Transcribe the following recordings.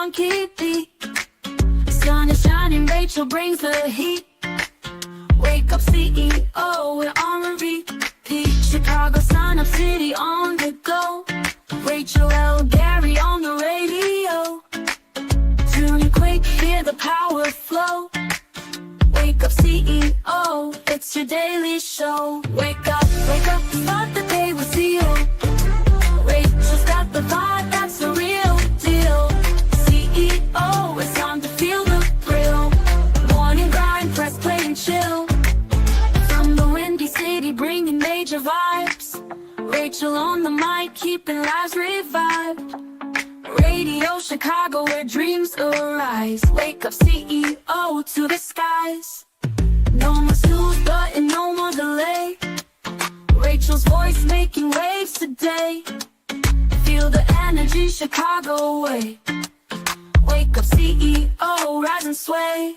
funky beat. Sun is shining, Rachel brings the heat. Wake up CEO, we're on repeat. Chicago, Sun Up City on the go. Rachel L. Gary on the radio. Tune in quick, hear the power flow. Wake up CEO, it's your daily show. Wake up, start the day with CEO. Rachel's got the vibe, that's the real deal. CEO, it's time to feel the thrill. Morning grind, press play and chill. From the windy city, bringing major vibes. Rachel on the mic, keeping lives revived. Radio Chicago, where dreams arise. Wake up CEO to the skies. No more snooze button, no more delay. Rachel's voice making waves today. Feel the energy Chicago way. Wake up CEO, rise and sway.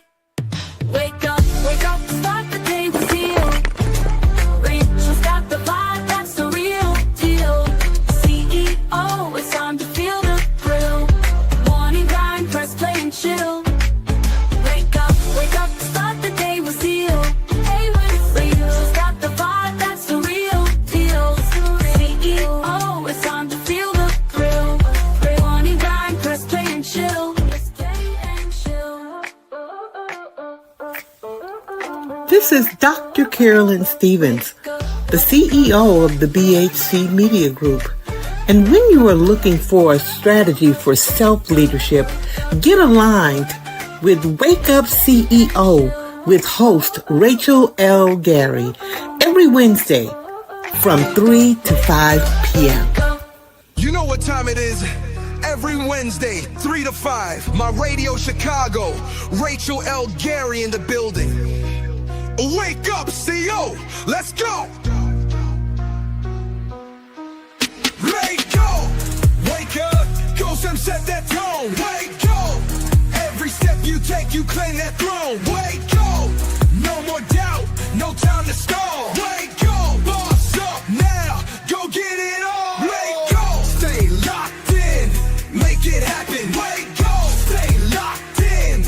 Wake up, start the day with CEO. Rachel's got the vibe, that's the real deal. CEO, it's time to feel the thrill. Morning grind, press play and chill. Wake up, start the day with CEO. Hey, Rachel's got the vibe, that's the real deal. CEO, it's time to feel the thrill. Morning grind, press play and chill. This is Dr. Carolyn Stevens, the CEO of the BHC Media Group. And when you are looking for a strategy for self-leadership, get aligned with Wake Up CEO with host Rachel L. Gary every Wednesday from 3 to 5 p.m. You know what time it is? Every Wednesday, 3 to 5, my Radio Chicago, Rachel L. Gary in the building. Wake up, CEO, let's go! Wake up, go some set that tone. Wake up, every step you take, you claim that throne. Wake up, no more doubt, no time to stall. Wake up, boss up now, go get it on. Wake up, stay locked in, make it happen. Wake up, stay locked in.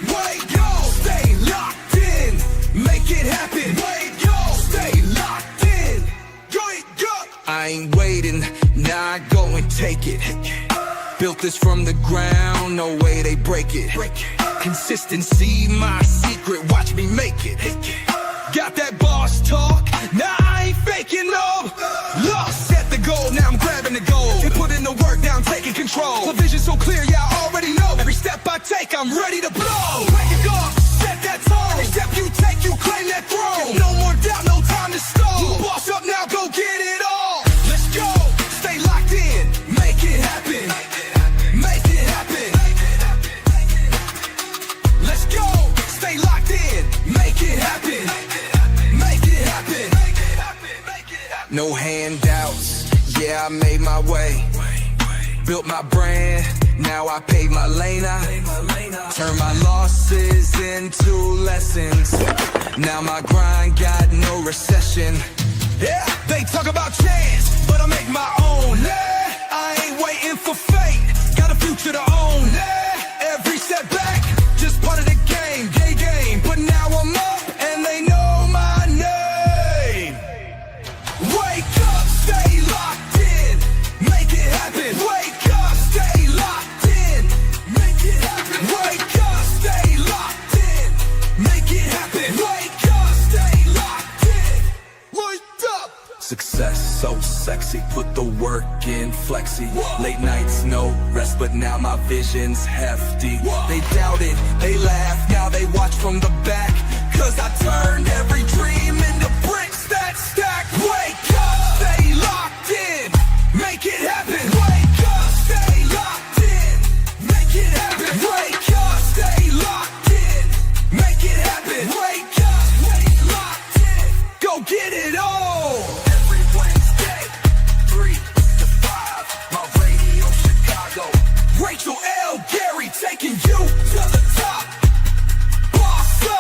Wake up, stay locked in, make it happen. Wake up, stay locked in. Wake up, I ain't waiting, now I go and take it. Built this from the ground, no way they break it. Consistency, my secret, watch me make it. Got that boss talk, now I ain't faking no. Lost, set the goal, now I'm grabbing the goal. And put in the work, now I'm taking control. The vision so clear, yeah, I already know. Every step I take, I'm ready to blow. Wake up, set that tone. Every step you take, you claim that throne. No more doubt, no time to stall. You boss up now, go get it all. Let's go, stay locked in, make it happen. Make it happen. Let's go, stay locked in, make it happen. Make it happen. No handouts, yeah, I made my way. Built my brand, now I pave my lane. I turn my losses into lessons. Now my grind got no recession. Yeah, they talk about chance, but I make my own. Yeah, I ain't waiting for fate, got a future to own. Yeah, every setback, just part of the game, game. But now I'm up, and they know my name. Wake up, stay locked in, make it happen. Wake up, stay locked in, make it happen. Wake up, stay locked in, make it happen. Wake up, stay locked in. Wake up. Success so sexy, put the work in flexi. Late nights, no rest, but now my vision's hefty. They doubted, they laughed, now they watch from the back. Cause I turned every dream into bricks that stack. Wake up, stay locked in, make it happen. Wake up, stay locked in, make it happen. Wake up, stay locked in, make it happen. Wake up, stay locked in, go get it all. Every Wednesday, 3 to 5, my Radio Chicago, Rachel L. Gary taking you to the top. Boss up.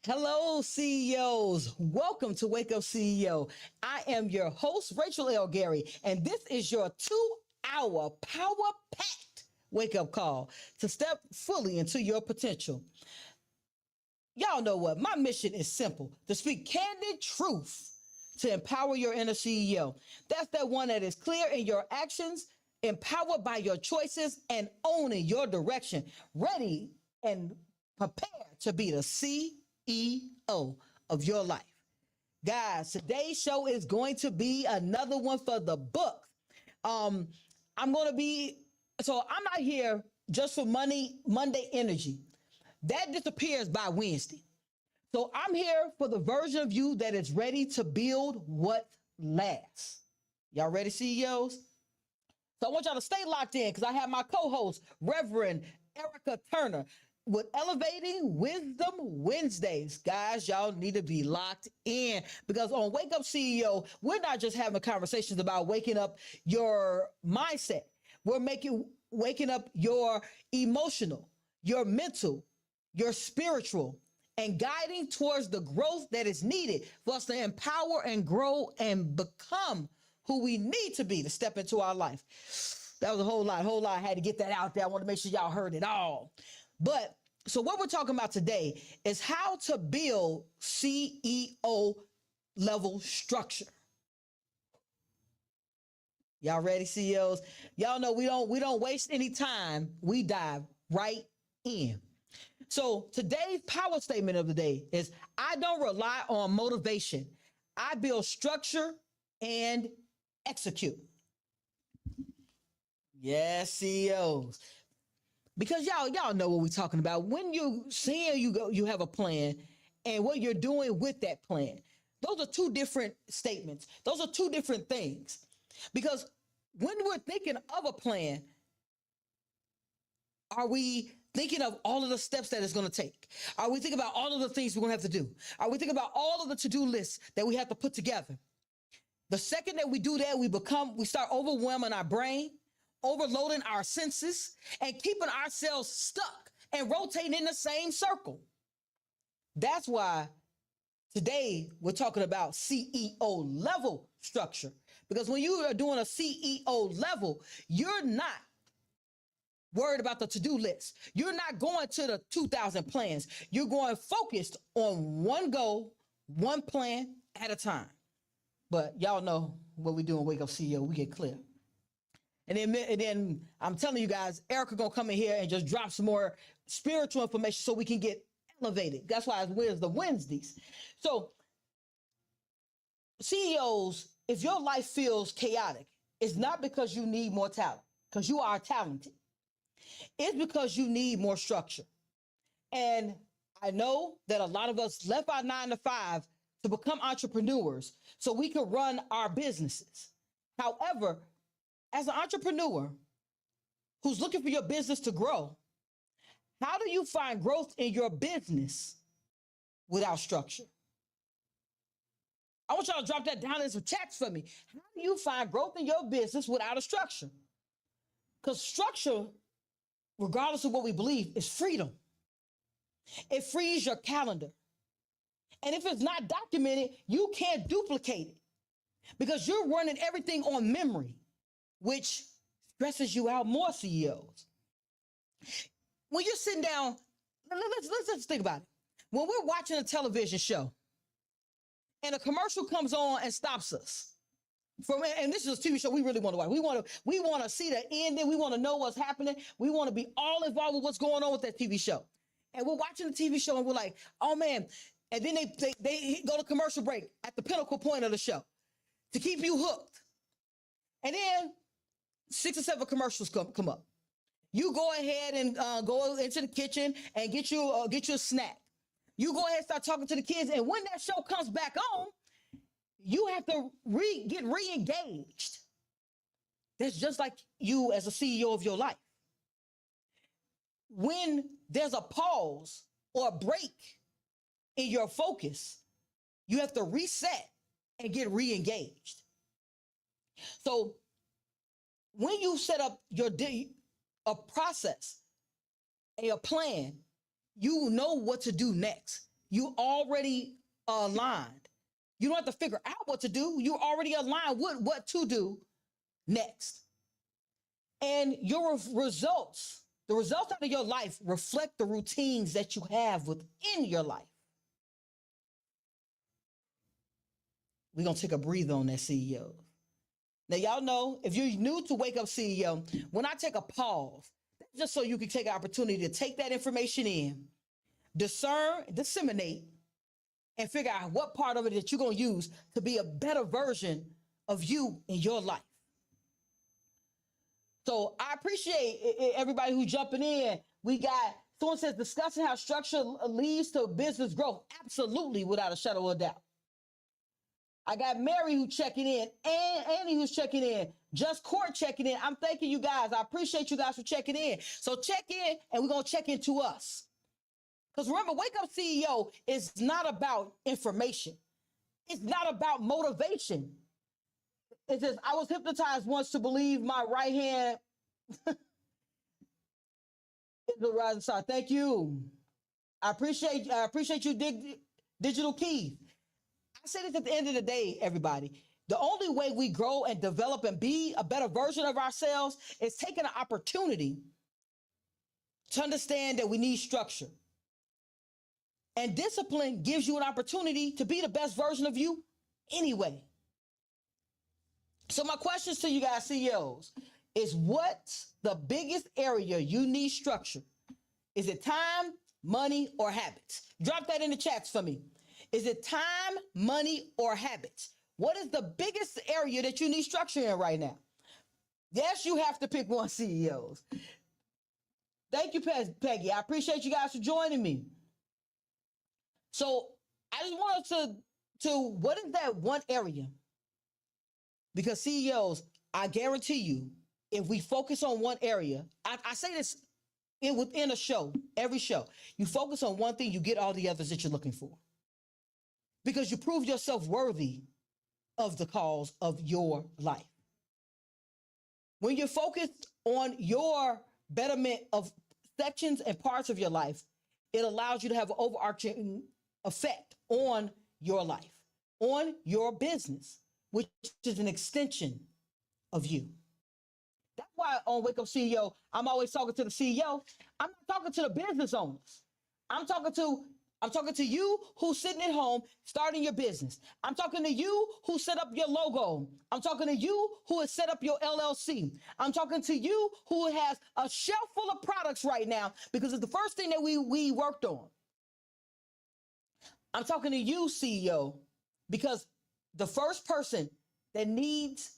Hello, CEOs. Welcome to Wake Up CEO. I am your host, Rachel L. Gary, and this is your 2-hour power-packed wake-up call to step fully into your potential. Y'all know what? My mission is simple: to speak candid truth to empower your inner CEO. That's that one that is clear in your actions, empowered by your choices, and owning your direction, ready and prepared to be the CEO of your life. Guys, today's show is going to be another one for the books. I'm not here just for Monday energy. That disappears by Wednesday. So I'm here for the version of you that is ready to build what lasts. Y'all ready, CEOs? So I want y'all to stay locked in because I have my co-host, Reverend Erica Turner, with Elevating Wisdom Wednesdays. Guys, y'all need to be locked in because on Wake Up CEO, we're not just having conversations about waking up your mindset. We're waking up your emotional, your mental, your spiritual, and guiding towards the growth that is needed for us to empower and grow and become who we need to be to step into our life. That was a whole lot. I had to get that out there. I want to make sure y'all heard it all. But so what we're talking about today is how to build CEO level structure. Y'all ready, CEOs? Y'all know we don't waste any time. We dive right in. So today's power statement of the day is: I don't rely on motivation. I build structure and execute. Yes, CEOs. Because y'all know what we're talking about. When you saying you have a plan and what you're doing with that plan, those are two different statements. Those are two different things. Because when we're thinking of a plan, are we thinking of all of the steps that it's going to take? Are we thinking about all of the things we're going to have to do? Are we thinking about all of the to-do lists that we have to put together? The second that we do that, we start overwhelming our brain, overloading our senses, and keeping ourselves stuck and rotating in the same circle. That's why today we're talking about CEO level structure. Because when you are doing a CEO level, you're not worried about the to-do list. You're not going to the 2,000 plans. You're going focused on one goal, one plan at a time. But y'all know what we do in Wake Up CEO. We get clear. And then I'm telling you guys, Erica gonna come in here and just drop some more spiritual information so we can get elevated. That's why it's the Wednesdays. So CEOs, if your life feels chaotic, it's not because you need more talent, because you are talented. It's because you need more structure. And I know that a lot of us left our 9-to-5 to become entrepreneurs so we can run our businesses. However, as an entrepreneur who's looking for your business to grow, how do you find growth in your business without structure? I want y'all to drop that down in some chats for me. How do you find growth in your business without a structure? Because structure, regardless of what we believe, is freedom. It frees your calendar. And if it's not documented, you can't duplicate it because you're running everything on memory, which stresses you out more, CEOs. When you're sitting down, let's just think about it. When we're watching a television show and a commercial comes on and stops us, and this is a TV show we really want to watch. We want to see the ending. We want to know what's happening. We want to be all involved with what's going on with that TV show. And we're watching the TV show and we're like, oh man. And then they go to commercial break at the pinnacle point of the show to keep you hooked. And then 6 or 7 commercials come up. You go ahead and go into the kitchen and get you a snack. You go ahead and start talking to the kids. And when that show comes back on, you have to get re-engaged. That's just like you as a CEO of your life. When there's a pause or a break in your focus, you have to reset and get re-engaged. So when you set up a process, a plan, you know what to do next. You already aligned. You don't have to figure out what to do. You're already aligned with what to do next. And your results, the results out of your life reflect the routines that you have within your life. We're going to take a breather on that, CEO. Now, y'all know, if you're new to Wake Up CEO, when I take a pause, that's just so you can take an opportunity to take that information in, discern, disseminate, and figure out what part of it that you're going to use to be a better version of you in your life. So I appreciate everybody who's jumping in. We got, someone says, discussing how structure leads to business growth. Absolutely, without a shadow of a doubt. I got Mary who's checking in, and Annie who's checking in, Just Court checking in. I'm thanking you guys. I appreciate you guys for checking in. So check in, and we're going to check into us. Because remember, Wake Up CEO is not about information. It's not about motivation. It says, I was hypnotized once to believe my right hand is the rising star. Thank you. I appreciate you, Digital Keys. I say this at the end of the day, everybody. The only way we grow and develop and be a better version of ourselves is taking an opportunity to understand that we need structure. And discipline gives you an opportunity to be the best version of you anyway. So my questions to you guys, CEOs, is what's the biggest area you need structure? Is it time, money, or habits? Drop that in the chats for me. Is it time, money, or habits? What is the biggest area that you need structure in right now? Yes, you have to pick one, CEOs. Thank you, Peggy. I appreciate you guys for joining me. So I just wanted to what is that one area? Because CEOs, I guarantee you, if we focus on one area, I say this within a show, every show, you focus on one thing, you get all the others that you're looking for. Because you prove yourself worthy of the cause of your life. When you're focused on your betterment of sections and parts of your life, it allows you to have an overarching effect on your life, on your business, which is an extension of you. That's why on Wake Up CEO, I'm always talking to the CEO. I'm not talking to the business owners. I'm talking to you who's sitting at home starting your business. I'm talking to you who set up your logo. I'm talking to you who has set up your LLC. I'm talking to you who has a shelf full of products right now because it's the first thing that we worked on. I'm talking to you, CEO, because the first person that needs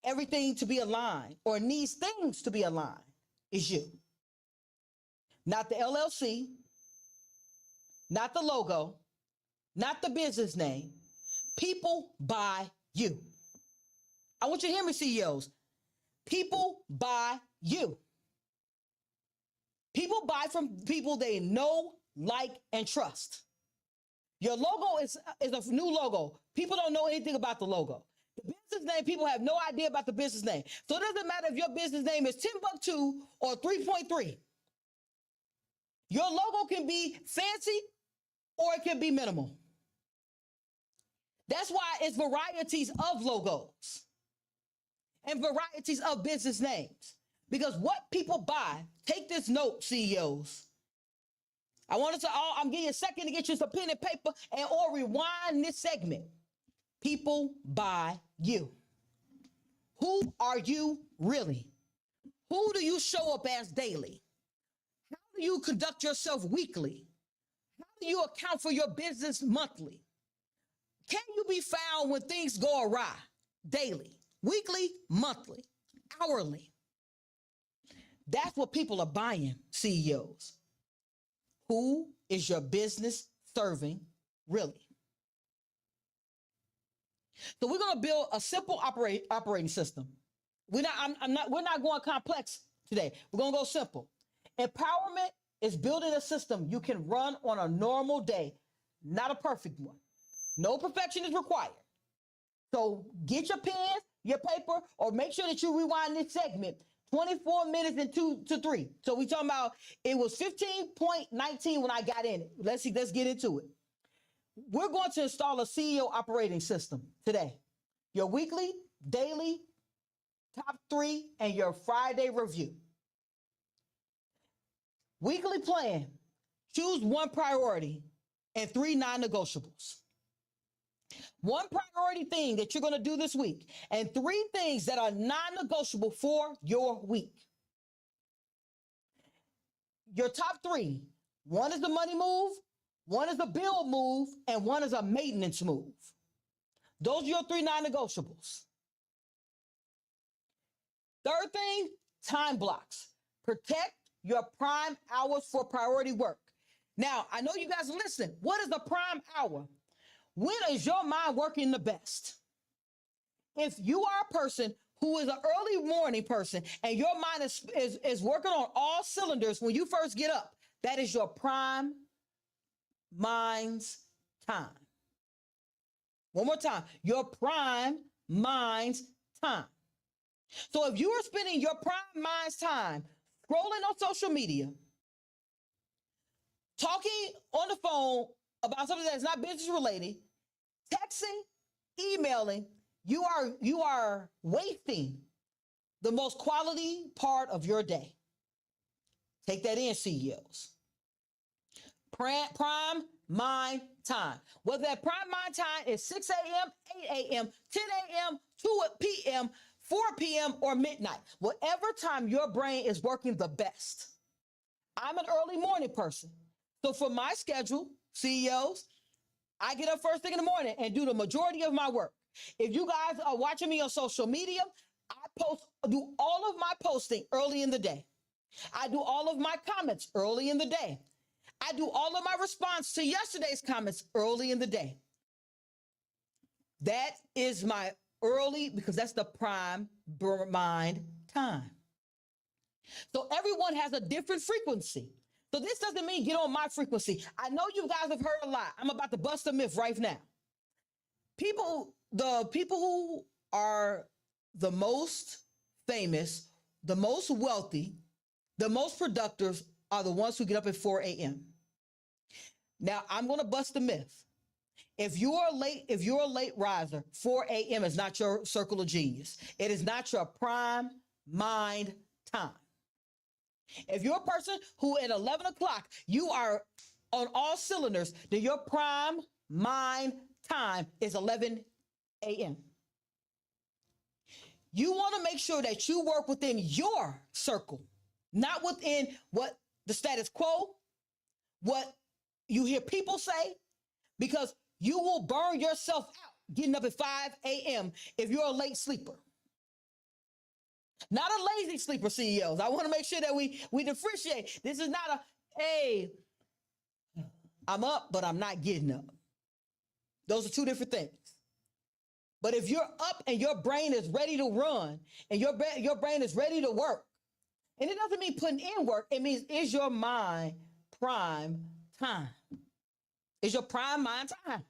everything to be aligned or needs things to be aligned is you. Not the LLC, not the logo, not the business name. People buy you. I want you to hear me, CEOs. People buy you. People buy from people they know, like, and trust. Your logo is a new logo. People don't know anything about the logo. The business name, people have no idea about the business name. So it doesn't matter if your business name is Timbuktu or 3.3. Your logo can be fancy or it can be minimal. That's why it's varieties of logos and varieties of business names. Because what people buy, take this note, CEOs. I'm giving you a second to get you some pen and paper or rewind this segment. People buy you. Who are you really? Who do you show up as daily? How do you conduct yourself weekly? How do you account for your business monthly? Can you be found when things go awry? Daily, weekly, monthly, hourly. That's what people are buying, CEOs. Who is your business serving really? So we're going to build a simple operating system. We're not going complex today. We're going to go simple. Empowerment is building a system you can run on a normal day, not a perfect one. No perfection is required. So get your pen, your paper, or make sure that you rewind this segment 24 minutes and 2 to 3. So we talking about it was 15.19 when I got in it. Let's get into it. We're going to install a CEO operating system today. Your weekly, daily, top 3, and your Friday review. Weekly plan. Choose one priority and 3 non-negotiables. One priority thing that you're going to do this week and 3 things that are non-negotiable for your week. Your top 3. One is the money move, one is a bill move, and one is a maintenance move. Those are your 3 non-negotiables. Third thing, time blocks. Protect your prime hours for priority work. Now, I know you guys are listening. What is the prime hour? When is your mind working the best? If you are a person who is an early morning person and your mind is working on all cylinders when you first get up, that is your prime mind's time. One more time, your prime mind's time. So if you are spending your prime mind's time scrolling on social media, talking on the phone about something that's not business related, texting, emailing, you are wasting the most quality part of your day. Take that in, CEOs. Prime mind time. Whether that prime mind time is 6 a.m., 8 a.m., 10 a.m., 2 p.m., 4 p.m., or midnight, whatever time your brain is working the best. I'm an early morning person. So for my schedule, CEOs, I get up first thing in the morning and do the majority of my work. If you guys are watching me on social media, I do all of my posting early in the day. I do all of my comments early in the day. I do all of my response to yesterday's comments early in the day. That is my early, because that's the prime mind time. So everyone has a different frequency. So this doesn't mean get on my frequency. I know you guys have heard a lot. I'm about to bust a myth right now. The people who are the most famous, the most wealthy, the most productive are the ones who get up at 4 a.m. Now, I'm going to bust a myth. If you're a late riser, 4 a.m. is not your circle of genius. It is not your prime mind time. If you're a person who at 11 o'clock, you are on all cylinders, then your prime mind time is 11 a.m. You want to make sure that you work within your circle, not within what the status quo, what you hear people say, because you will burn yourself out getting up at 5 a.m. if you're a late sleeper. Not a lazy sleeper, CEOs. I want to make sure that we differentiate. This is not hey, I'm up, but I'm not getting up. Those are 2 different things. But if you're up and your brain is ready to run and your brain is ready to work, and it doesn't mean putting in work, it means is your mind prime time? Is your prime mind time?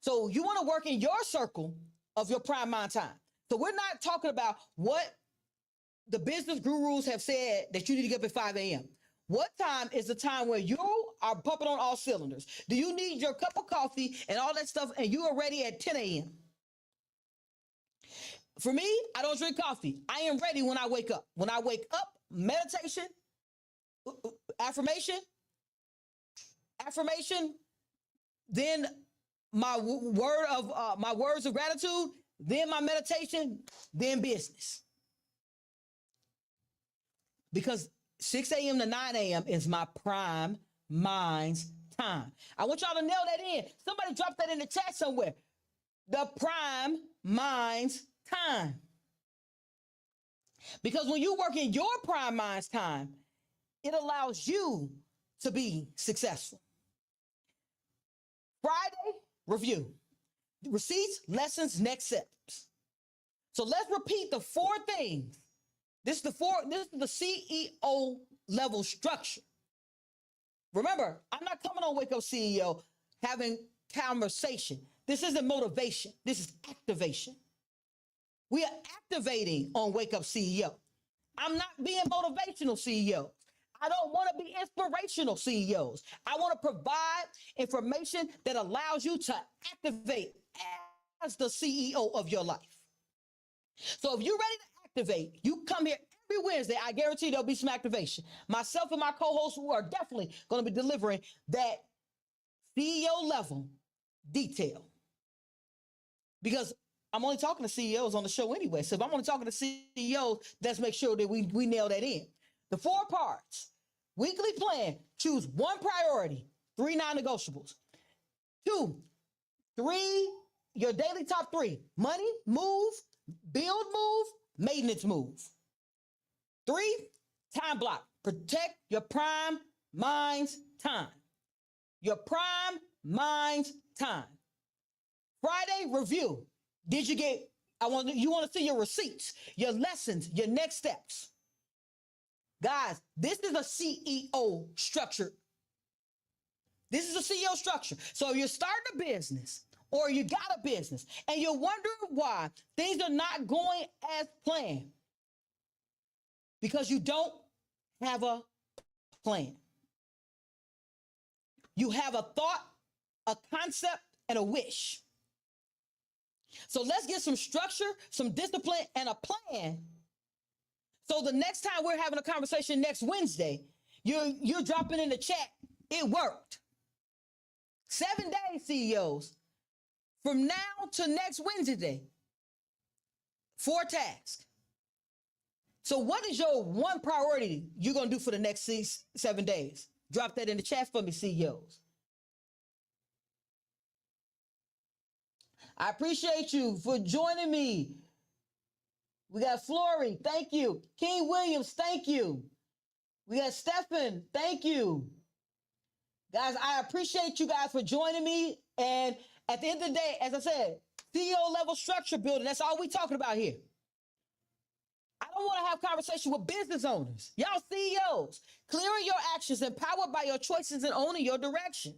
So you want to work in your circle of your prime mind time. So we're not talking about what the business gurus have said that you need to get up at 5 a.m. What time is the time where you are pumping on all cylinders? Do you need your cup of coffee and all that stuff and you are ready at 10 a.m.? For me, I don't drink coffee. I am ready when I wake up. When I wake up, meditation, affirmation, then my words of gratitude, then my meditation, then business. Because 6 a.m. to 9 a.m. is my prime mind's time. I want y'all to nail that in. Somebody drop that in the chat somewhere. The prime mind's time. Because when you work in your prime mind's time, it allows you to be successful. Friday, review. Receipts, lessons, next steps. So let's repeat the 4 things. This is the CEO level structure. Remember, I'm not coming on Wake Up CEO having conversation. This isn't motivation. This is activation. We are activating on Wake Up CEO. I'm not being motivational CEOs. I don't want to be inspirational CEOs. I want to provide information that allows you to activate as the CEO of your life. So if you're ready to activate, you come here every Wednesday. I guarantee there'll be some activation. Myself and my co-hosts who are definitely going to be delivering that CEO level detail. Because I'm only talking to CEOs on the show anyway. So if I'm only talking to CEOs, let's make sure that we nail that in. The 4 parts. Weekly plan. Choose 1 priority. 3 non-negotiables. 2, 3, your daily top 3. Money, move, build, move, maintenance, move. 3, time block. Protect your prime mind's time. Your prime mind's time. Friday, review. Did you get, you want to see your receipts, your lessons, your next steps. Guys, this is a CEO structure. This is a CEO structure. So if you're starting a business or you got a business and you're wondering why things are not going as planned, because you don't have a plan. You have a thought, a concept, and a wish. So let's get some structure, some discipline, and a plan. So the next time we're having a conversation next Wednesday, you're dropping in the chat, it worked. 7 days, CEOs. From now to next Wednesday, 4 tasks. So what is your 1 priority you're going to do for the next 7 days? Drop that in the chat for me, CEOs. I appreciate you for joining me. We got Flory, thank you. King Williams, thank you. We got Stephen, thank you. Guys, I appreciate you guys for joining me. And at the end of the day, as I said, CEO level structure building, that's all we talking about here. I don't want to have conversation with business owners. Y'all CEOs, clearing your actions, empowered by your choices and owning your direction.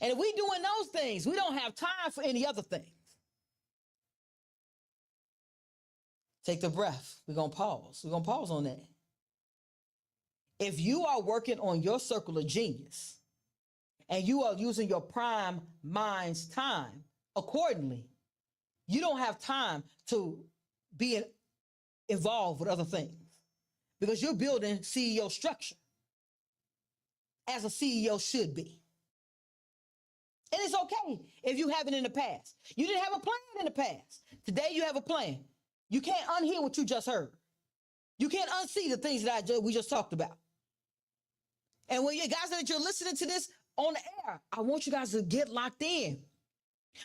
And if we doing those things, we don't have time for any other things. Take the breath. We're going to pause. We're going to pause on that. If you are working on your circle of genius and you are using your prime mind's time accordingly, you don't have time to be involved with other things because you're building CEO structure as a CEO should be. And it's okay if you haven't in the past. You didn't have a plan in the past. Today you have a plan. You can't unhear what you just heard. You can't unsee the things that we just talked about. And when you guys that you're listening to this on the air, I want you guys to get locked in.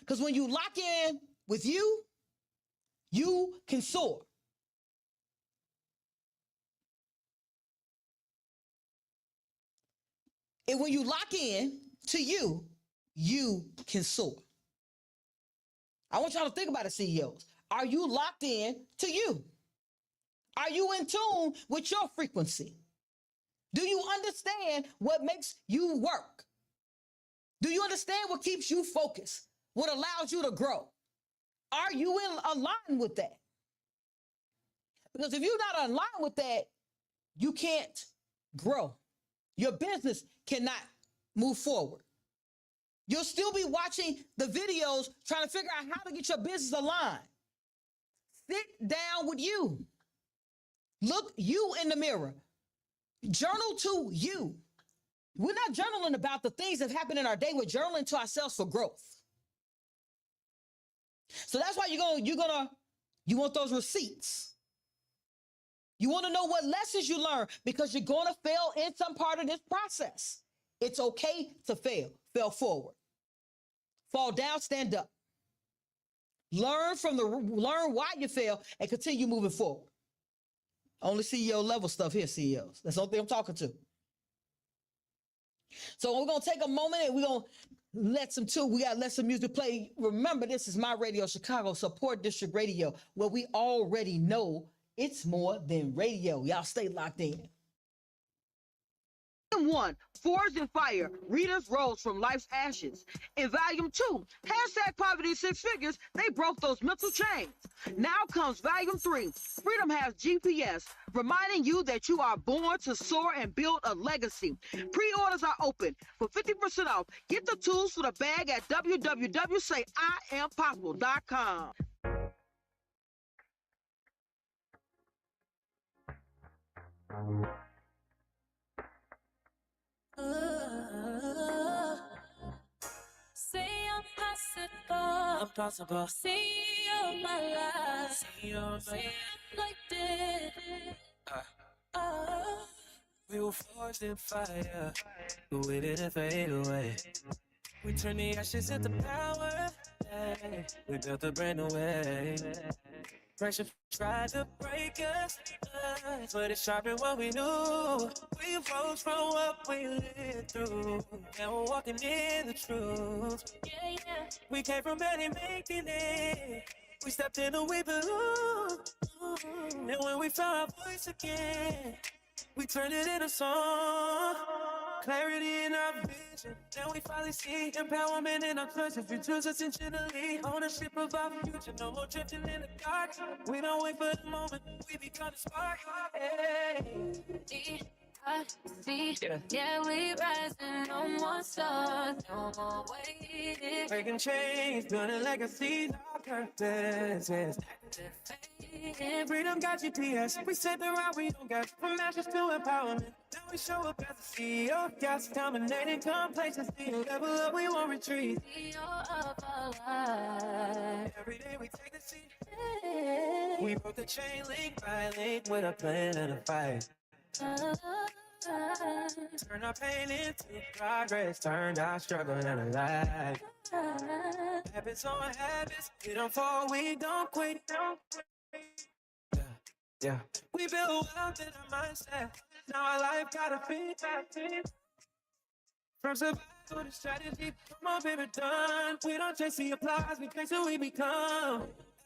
Because when you lock in with you can soar. And when you lock in to you can soar. I want y'all to think about it, CEOs. Are you locked in to you? Are you in tune with your frequency? Do you understand what makes you work? Do you understand what keeps you focused? What allows you to grow? Are you in line with that? Because if you're not aligned with that, you can't grow. Your business cannot move forward. You'll still be watching the videos trying to figure out how to get your business aligned. Sit down with you. Look you in the mirror. Journal to you. We're not journaling about the things that happen in our day. We're journaling to ourselves for growth. So that's why you want those receipts. You want to know what lessons you learn because you're going to fail in some part of this process. It's okay to fail. Fail forward. Fall down, stand up. Learn why you fail and continue moving forward. Only CEO level stuff here, CEOs. That's the only thing I'm talking to. So we're going to take a moment and we're going to let some music play. Remember, this is My Radio Chicago Support District Radio, where we already know it's more than radio. Y'all stay locked in. Volume 1, Forged in Fire, Readers rose from life's ashes. In Volume 2, hashtag Poverty Six Figures, they broke those mental chains. Now comes Volume 3, Freedom Has GPS, reminding you that you are born to soar and build a legacy. Pre-orders are open for 50% off. Get the tools for the bag at www.sayiampossible.com. Say I'm possible. Impossible. See you my life. See you, my Say I'm like this. Oh. We were forged in fire, but we didn't fade away. We turned the ashes into power. Hey, we built a brand new way. Pressure tried to break us, but it sharpened what we knew. We rose from what we lived through, and we're walking in the truth. Yeah, yeah. We came from barely making it. We stepped in and we blew. And when we found our voice again, we turned it into song. Clarity in our vision. Now we finally see empowerment in our choice. If you choose us intentionally, ownership of our future. No more drifting in the dark. We don't wait for the moment. We become the spark. Hey. D-I-C. Yeah, we rising. No more stars. No more waiting. Breaking chains, building legacies. Our purpose is freedom got GPS. We set the route we don't got. From ashes to empowerment. Now we show up as a CEO. Gas dominating complacency. Level up, we won't retreat. CEO of our life. Every day we take the seat. We broke the chain link by link with a plan and a fight. Turn our pain into progress. Turn our struggle into life. Habits on habits. We don't fall, we don't quit. Yeah. We build wealth in our mindset. Now our life got a fit. From survival to strategy. Come on, baby, done. We don't chase the applause, we chase who we become.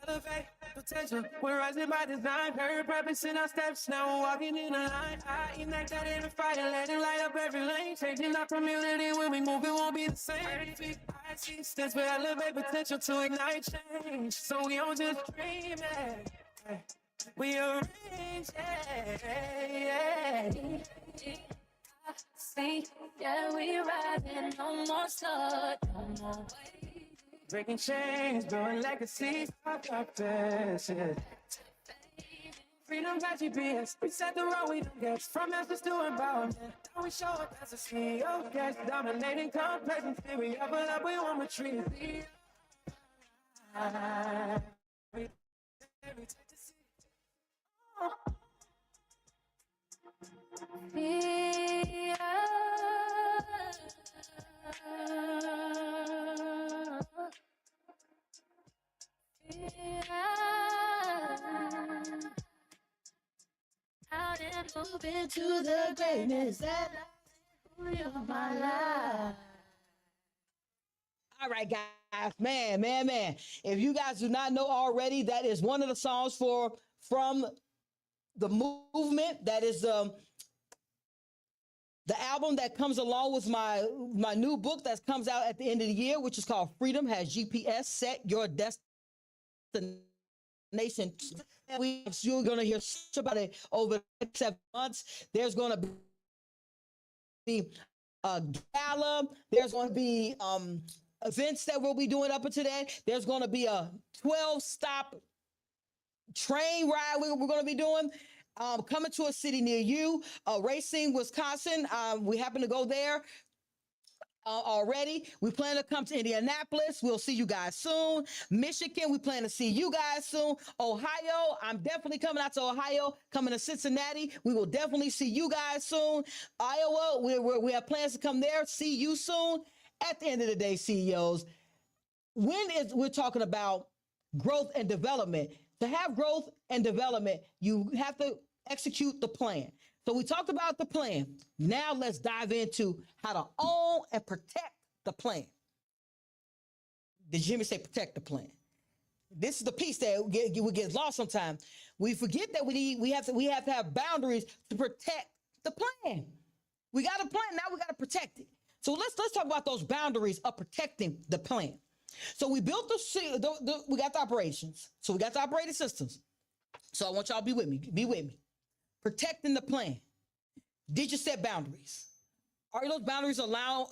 Elevate potential. We're rising by design. Very purpose in our steps. Now we're walking in a line. I ignite that inner fire. Let it light up every lane. Changing our community. When we move, it won't be the same. I see steps. We elevate potential to ignite change. So we don't just dream it. We arrange it. D-I-C. Yeah, we riding. No more slow. No more waiting. Breaking chains, growing legacies, our purpose. Freedom got GPS. We set the road we don't get. From ashes to empowerment. Now we show up as a CEO. Guest dominating complacency. We level up, we won't retreat. We take the seat. Out and move into the greatness that lies in my life. All right, guys, man. If you guys do not know already, that is one of the songs from the movement. That is the album that comes along with my new book that comes out at the end of the year, which is called Freedom Has GPS. Set your destination. You're going to hear so about it over the next 7 months. There's going to be a gala. There's going to be events that we'll be doing up until then. There's going to be a 12-stop train ride we're going to be doing. Coming to a city near you, Racine, Wisconsin. We happen to go there already. We plan to come to Indianapolis. We'll see you guys soon. Michigan, we plan to see you guys soon. Ohio, I'm definitely coming out to Ohio. Coming to Cincinnati, we will definitely see you guys soon. Iowa, we have plans to come there. See you soon. At the end of the day, CEOs, we're talking about growth and development. To have growth and development, you have to execute the plan. So we talked about the plan. Now let's dive into how to own and protect the plan. Did you hear me say protect the plan? This is the piece that we get lost sometimes. We forget that we have to have boundaries to protect the plan. We got a plan. Now we got to protect it. So let's talk about those boundaries of protecting the plan. So we built we got the operations. So we got the operating systems. So I want y'all to be with me. Be with me. Protecting the plan. Did you set boundaries? Are those boundaries aligned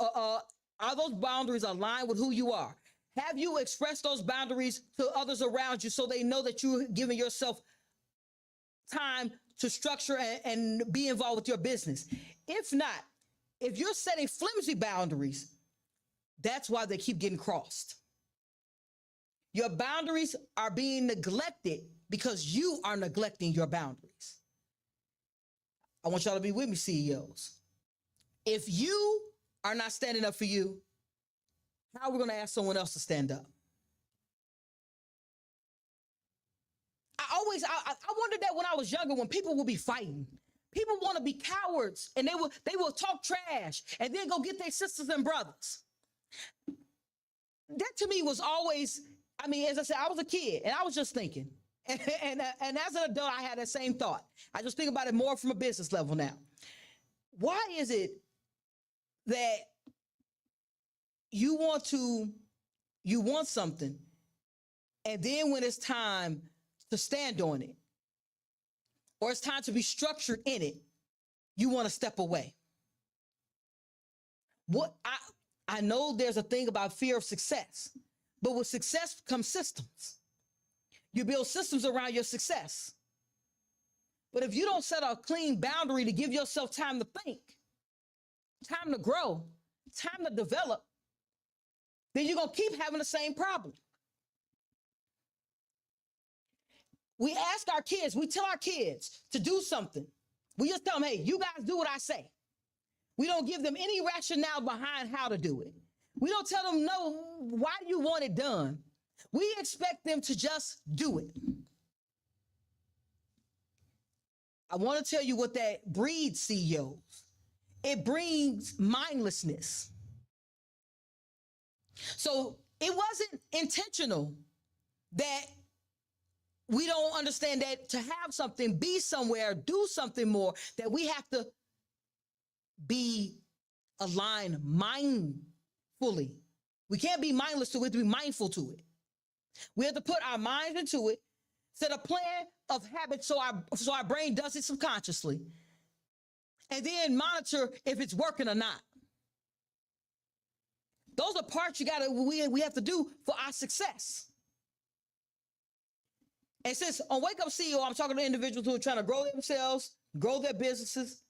with who you are? Have you expressed those boundaries to others around you so they know that you're giving yourself time to structure and be involved with your business? If not, if you're setting flimsy boundaries, that's why they keep getting crossed. Your boundaries are being neglected because you are neglecting your boundaries. I want y'all to be with me, CEOs. If you are not standing up for you, how are we going to ask someone else to stand up? I wondered that when I was younger, when people would be fighting. People want to be cowards, and they will talk trash and then go get their sisters and brothers. That to me was always, I mean, as I said, I was a kid and I was just thinking. And as an adult, I had that same thought. I just think about it more from a business level now. Why is it that you want something, and then when it's time to stand on it, or it's time to be structured in it, you want to step away? I know there's a thing about fear of success, but with success comes systems. You build systems around your success. But if you don't set a clean boundary to give yourself time to think, time to grow, time to develop, then you're going to keep having the same problem. We ask our kids, we tell our kids to do something. We just tell them, hey, you guys do what I say. We don't give them any rationale behind how to do it. We don't tell them, no, why do you want it done? We expect them to just do it. I want to tell you what that breeds, CEOs. It brings mindlessness. So it wasn't intentional that we don't understand that to have something, be somewhere, do something more, that we have to be aligned mindfully. We can't be mindless to it, we have to be mindful to it. We have to put our minds into it, set a plan of habits so our brain does it subconsciously, and then monitor if it's working or not. Those are parts we have to do for our success. And since on Wake Up CEO, I'm talking to individuals who are trying to grow themselves, grow their businesses,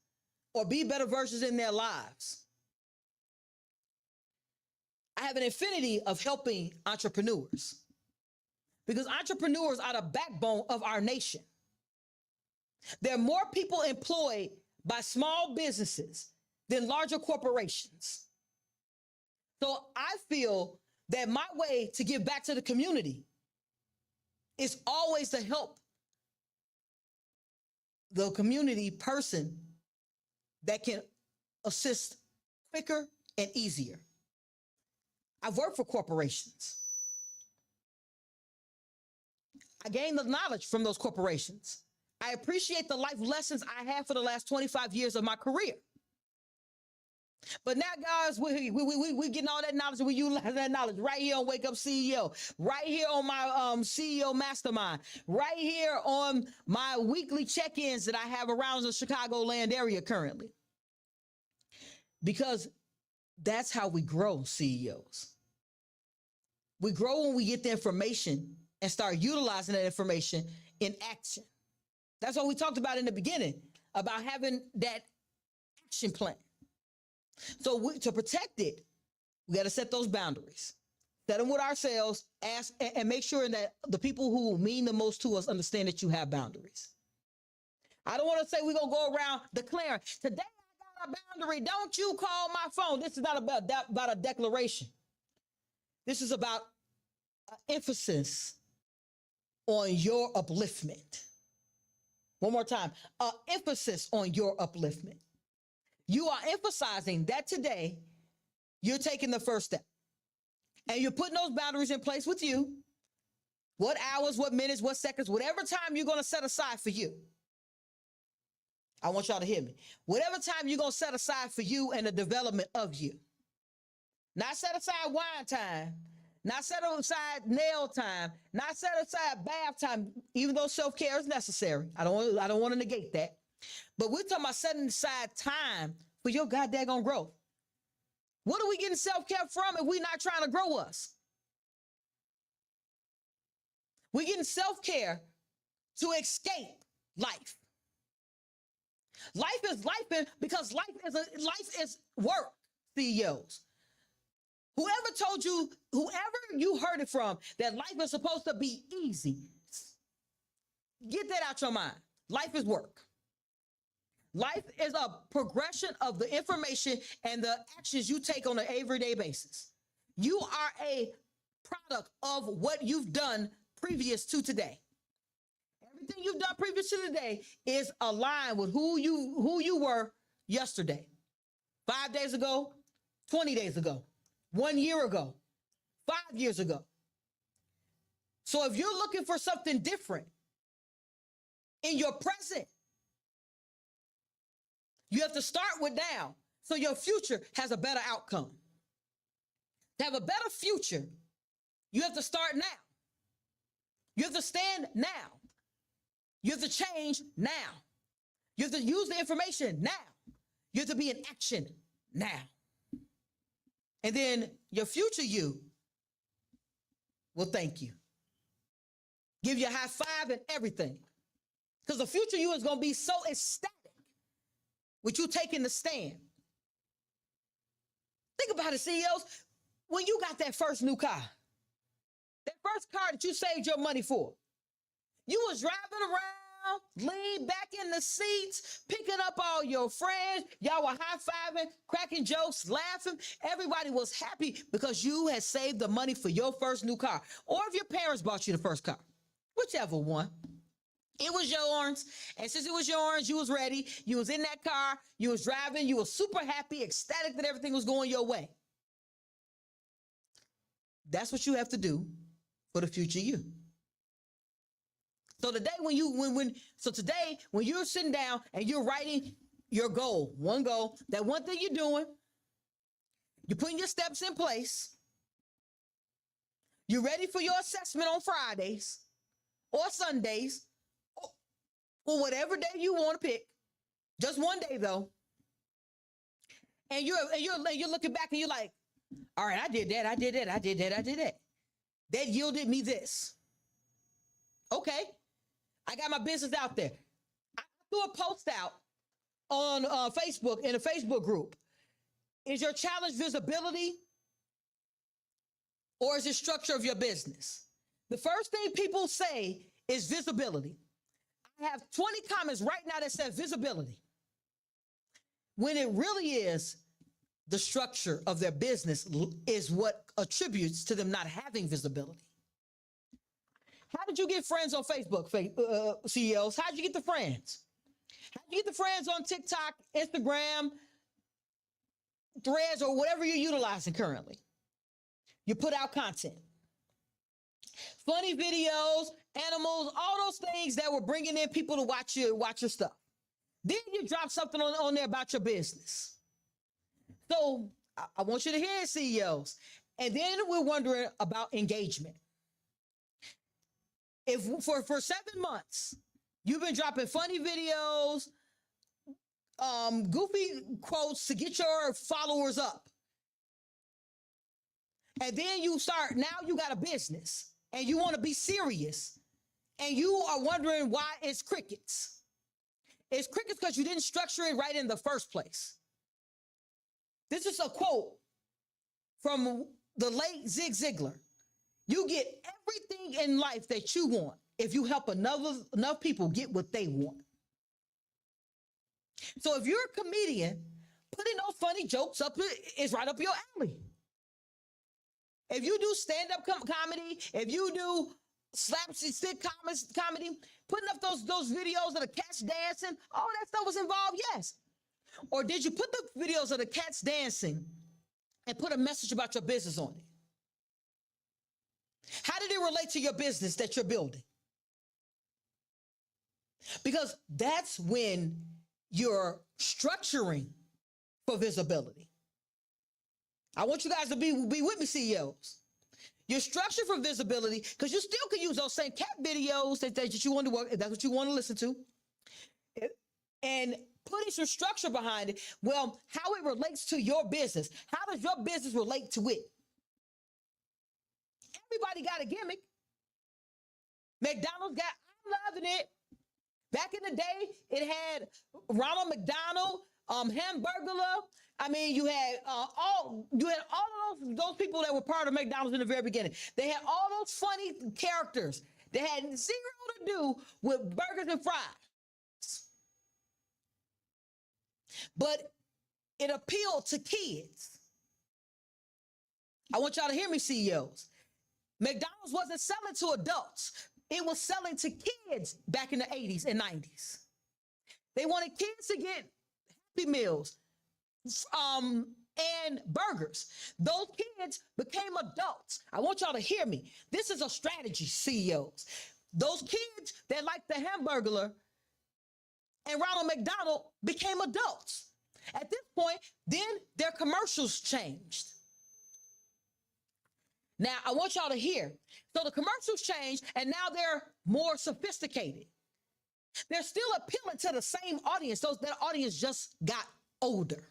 or be better versions in their lives. I have an affinity of helping entrepreneurs because entrepreneurs are the backbone of our nation. There are more people employed by small businesses than larger corporations. So I feel that my way to give back to the community is always to help the community person that can assist quicker and easier. I've worked for corporations. I gained the knowledge from those corporations. I appreciate the life lessons I had for the last 25 years of my career. But now, guys, we getting all that knowledge, and we utilize that knowledge right here on Wake Up CEO, right here on my CEO Mastermind, right here on my weekly check-ins that I have around the Chicagoland area currently. Because that's how we grow, CEOs. We grow when we get the information and start utilizing that information in action. That's what we talked about in the beginning, about having that action plan. So to protect it, we got to set those boundaries, set them with ourselves, ask and make sure that the people who mean the most to us understand that you have boundaries. I don't want to say we're going to go around declaring, today I got a boundary, don't you call my phone. This is not about a declaration. This is about emphasis on your upliftment. One more time, emphasis on your upliftment. You are emphasizing that today you're taking the first step and you're putting those boundaries in place with you. What hours, what minutes, what seconds, whatever time you're going to set aside for you. I want y'all to hear me. Whatever time you're going to set aside for you and the development of you. Not set aside wine time. Not set aside nail time. Not set aside bath time, even though self-care is necessary. I don't want to negate that. But we're talking about setting aside time for your goddamn growth. What are we getting self-care from if we're not trying to grow us? We're getting self-care to escape life. Life is life because life is work, CEOs. Whoever you heard it from, that life is supposed to be easy, get that out your mind. Life is work. Life is a progression of the information and the actions you take on an everyday basis. You are a product of what you've done previous to today. Everything you've done previous to today is aligned with who you were yesterday, 5 days ago, 20 days ago, 1 year ago, 5 years ago. So if you're looking for something different in your present, you have to start with now so your future has a better outcome. To have a better future, you have to start now. You have to stand now. You have to change now. You have to use the information now. You have to be in action now. And then your future you will thank you. Give you a high five and everything. Because the future you is going to be so ecstatic with you taking the stand. Think about it, CEOs. When you got that first new car, that first car that you saved your money for, you was driving around, lean back in the seats, picking up all your friends. Y'all were high-fiving, cracking jokes, laughing. Everybody was happy because you had saved the money for your first new car. Or if your parents bought you the first car, whichever one. It was yours. And since it was yours, you was ready. You was in that car. You was driving. You was super happy, ecstatic that everything was going your way. That's what you have to do for the future you. So today when you're sitting down and you're writing your goal, that one thing you're doing, you're putting your steps in place. You're ready for your assessment on Fridays or Sundays or whatever day you want to pick. Just one day though. And you're looking back and you're like, all right, I did that. That yielded me this. Okay. I got my business out there. I threw a post out on Facebook in a Facebook group. Is your challenge visibility or is it structure of your business? The first thing people say is visibility. I have 20 comments right now that says visibility, when it really is the structure of their business is what attributes to them not having visibility. How did you get friends on Facebook, CEOs? How did you get the friends? How did you get the friends on TikTok, Instagram, Threads, or whatever you're utilizing currently? You put out content. Funny videos, animals, all those things that were bringing in people to watch your stuff. Then you drop something on there about your business. So I want you to hear it, CEOs. And then we're wondering about engagement. If for 7 months, you've been dropping funny videos, goofy quotes to get your followers up. And then you got a business and you want to be serious. And you are wondering why it's crickets. It's crickets because you didn't structure it right in the first place. This is a quote from the late Zig Ziglar. You get everything in life that you want if you help enough people get what they want. So if you're a comedian, putting those funny jokes up is right up your alley. If you do stand-up comedy, if you do slapstick comedy, putting up those videos of the cats dancing, all that stuff was involved, yes. Or did you put the videos of the cats dancing and put a message about your business on it? How did it relate to your business that you're building? Because that's when you're structuring for visibility. I want you guys to be with me, CEOs. You're structured for visibility because you still can use those same cat videos that you want to work, if that's what you want to listen to, and putting some structure behind it. Well, how it relates to your business. How does your business relate to it? Everybody got a gimmick. McDonald's got, I'm loving it. Back in the day, it had Ronald McDonald, Hamburglar. I mean, you had all of those people that were part of McDonald's in the very beginning. They had all those funny characters that had zero to do with burgers and fries. But it appealed to kids. I want y'all to hear me, CEOs. McDonald's wasn't selling to adults. It was selling to kids back in the 80s and 90s. They wanted kids to get Happy Meals and burgers. Those kids became adults. I want y'all to hear me. This is a strategy, CEOs. Those kids that liked the Hamburglar and Ronald McDonald became adults. At this point, then their commercials changed. Now, I want y'all to hear. So the commercials changed, and now they're more sophisticated. They're still appealing to the same audience. That audience just got older.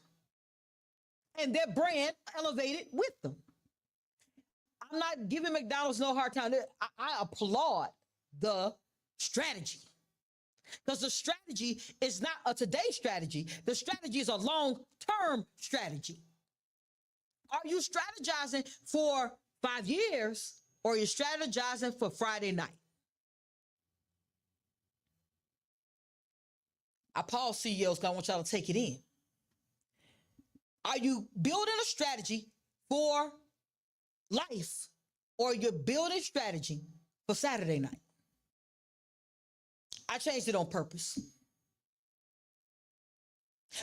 And their brand elevated with them. I'm not giving McDonald's no hard time. I applaud the strategy. Because the strategy is not a today strategy. The strategy is a long-term strategy. Are you strategizing for 5 years, or you're strategizing for Friday night? I pause, CEOs, because I want y'all to take it in. Are you building a strategy for life, or you're building strategy for Saturday night? I changed it on purpose.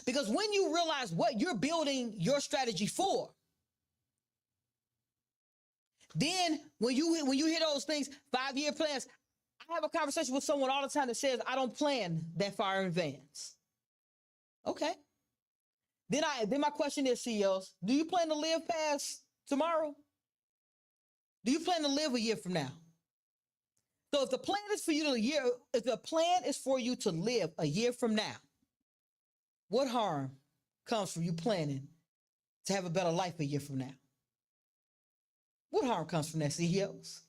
Because when you realize what you're building your strategy for, then when you hear those things, 5-year plans, I have a conversation with someone all the time that says, I don't plan that far in advance. Okay. Then my question is, CEOs, do you plan to live past tomorrow? Do you plan to live a year from now? So if the plan is for you to live a year from now, what harm comes from you planning to have a better life a year from now? What harm comes from that, CEOs?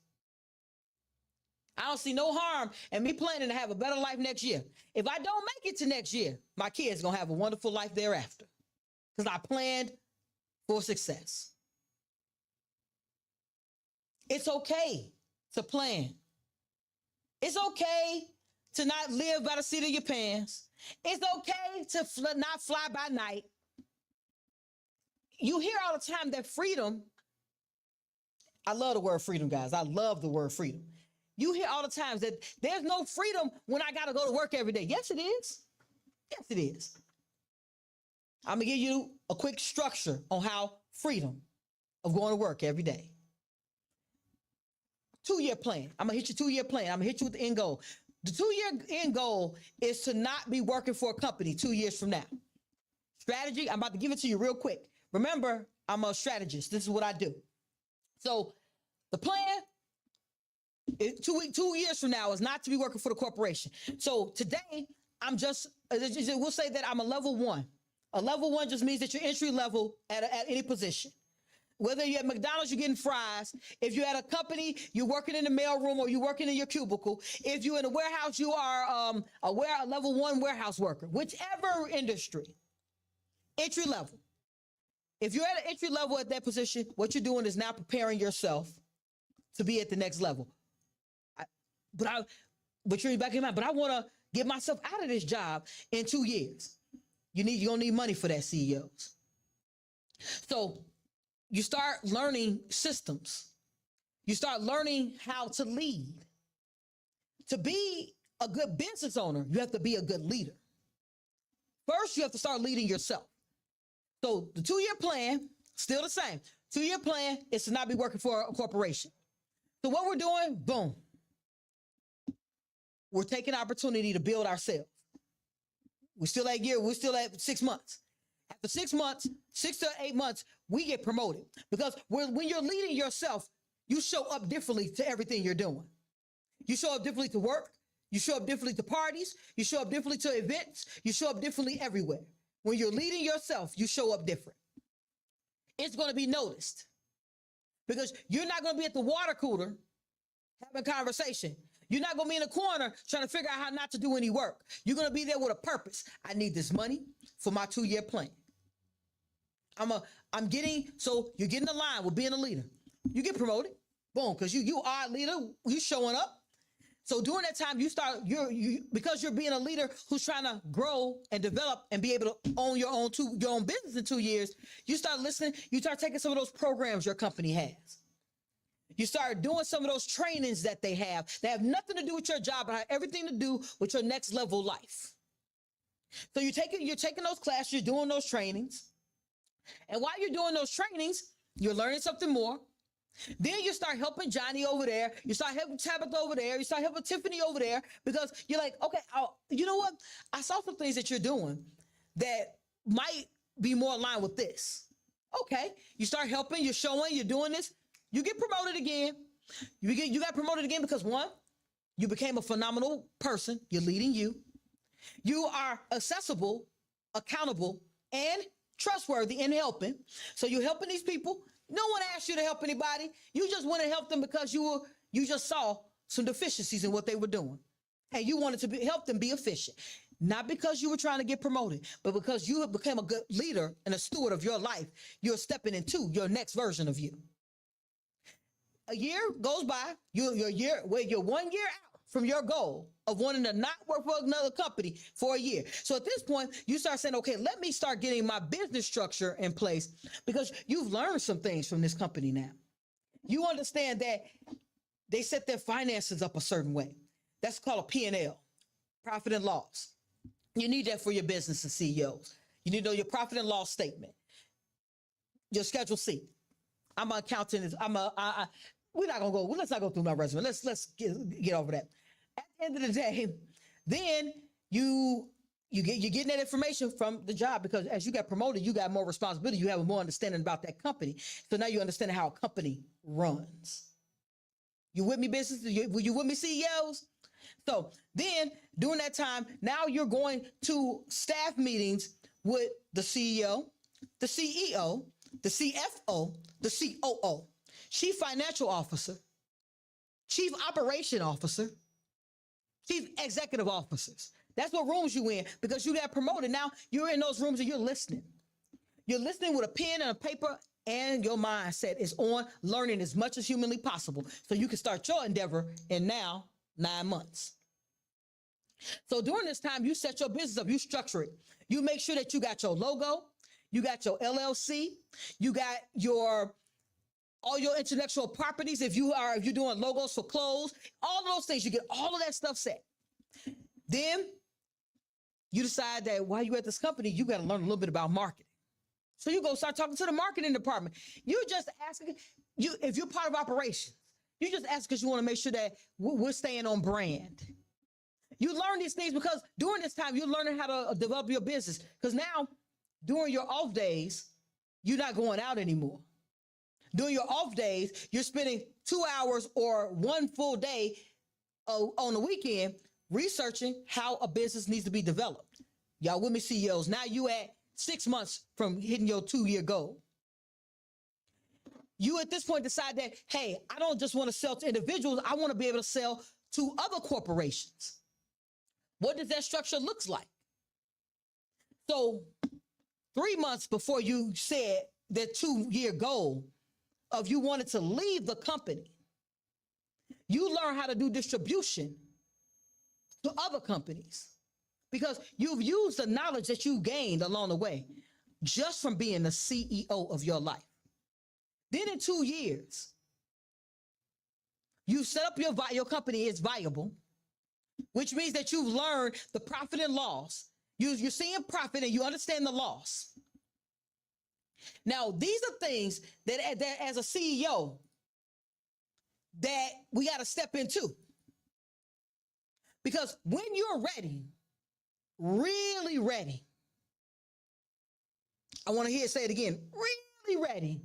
I don't see no harm in me planning to have a better life next year. If I don't make it to next year, my kids going to have a wonderful life thereafter because I planned for success. It's okay to plan. It's okay to not live by the seat of your pants. It's okay to not fly by night. You hear all the time that freedom, I love the word freedom, guys. I love the word freedom. You hear all the times that there's no freedom when I got to go to work every day. Yes, it is. Yes, it is. I'm going to give you a quick structure on how freedom of going to work every day. 2-year plan. I'm going to hit your 2-year plan. I'm going to hit you with the end goal. The 2-year end goal is to not be working for a company 2 years from now. Strategy, I'm about to give it to you real quick. Remember, I'm a strategist. This is what I do. So the plan is 2 years from now is not to be working for the corporation. So today, we'll say that I'm a level 1. A level 1 just means that you're entry level at any position. Whether you're at McDonald's, you're getting fries. If you're at a company, you're working in the mailroom or you're working in your cubicle. If you're in a warehouse, you are a level 1 warehouse worker, whichever industry, entry level. If you're at an entry level at that position, what you're doing is now preparing yourself to be at the next level. But you're back in mind, but I want to get myself out of this job in 2 years. You're going to need money for that, CEOs. So you start learning systems. You start learning how to lead. To be a good business owner, you have to be a good leader. First, you have to start leading yourself. So the 2-year plan, still the same. 2-year plan is to not be working for a corporation. So what we're doing, boom. We're taking opportunity to build ourselves. We're still at year. We're still at 6 months. After 6 months, 6 to 8 months, we get promoted because when you're leading yourself, you show up differently to everything you're doing. You show up differently to work. You show up differently to parties. You show up differently to events. You show up differently everywhere. When you're leading yourself, you show up different. It's going to be noticed because you're not going to be at the water cooler having a conversation. You're not going to be in the corner trying to figure out how not to do any work. You're going to be there with a purpose. I need this money for my 2-year plan. So you're getting aligned with being a leader. You get promoted, boom, because you are a leader. You showing up. So during that time, because you're being a leader who's trying to grow and develop and be able to own your own business in 2 years, you start listening. You start taking some of those programs your company has. You start doing some of those trainings that they have nothing to do with your job, but have everything to do with your next level life. So you're taking those classes, you're doing those trainings. And while you're doing those trainings, you're learning something more. Then you start helping Johnny over there. You start helping Tabitha over there. You start helping Tiffany over there because you're like, okay, you know what? I saw some things that you're doing that might be more aligned with this. Okay. You start helping, you're showing, you're doing this. You get promoted again. You got promoted again because one, you became a phenomenal person. You're leading you. You are accessible, accountable, and trustworthy in helping. So you're helping these people. No one asked you to help anybody. You just went and helped them because you just saw some deficiencies in what they were doing. And you wanted to help them be efficient. Not because you were trying to get promoted, but because you became a good leader and a steward of your life. You're stepping into your next version of you. A year goes by, you're 1 year out from your goal of wanting to not work for another company for a year. So at this point, you start saying, okay, let me start getting my business structure in place because you've learned some things from this company now. You understand that they set their finances up a certain way. That's called a P&L, profit and loss. You need that for your business and CEOs. You need to know your profit and loss statement, your Schedule C. I'm an accountant. Let's not go through my resume. Let's get over that. At the end of the day, then you're getting that information from the job because as you got promoted, you got more responsibility. You have more understanding about that company. So now you understand how a company runs. You with me, business? You with me, CEOs? So then during that time, now you're going to staff meetings with the CEO, the CEO, the CFO, the COO, Chief Financial Officer, Chief Operation Officer, Chief Executive Officers. That's what rooms you in because you got promoted. Now you're in those rooms and you're listening. You're listening with a pen and a paper and your mindset is on learning as much as humanly possible so you can start your endeavor in now 9 months. So during this time, you set your business up, you structure it. You make sure that you got your logo, you got your LLC, you got all your intellectual properties. If you're doing logos for clothes, all of those things, you get all of that stuff set. Then you decide that while you're at this company, you got to learn a little bit about marketing. So you go start talking to the marketing department. You're just asking if you're part of operations, you just ask because you want to make sure that we're staying on brand. You learn these things because during this time, you're learning how to develop your business. Because now, during your off days, you're not going out anymore. During your off days, you're spending 2 hours or 1 full day on the weekend researching how a business needs to be developed. Y'all with me, CEOs? Now you at 6 months from hitting your 2-year goal. You at this point decide that, hey, I don't just want to sell to individuals. I want to be able to sell to other corporations. What does that structure look like? So 3 months before you said that 2-year goal of you wanted to leave the company, you learn how to do distribution to other companies because you've used the knowledge that you gained along the way just from being the CEO of your life. Then in 2 years, you set up your company is viable, which means that you've learned the profit and loss. You're seeing profit and you understand the loss. Now, these are things that as a CEO that we got to step into. Because when you're ready, really ready. I want to hear it say it again. Really ready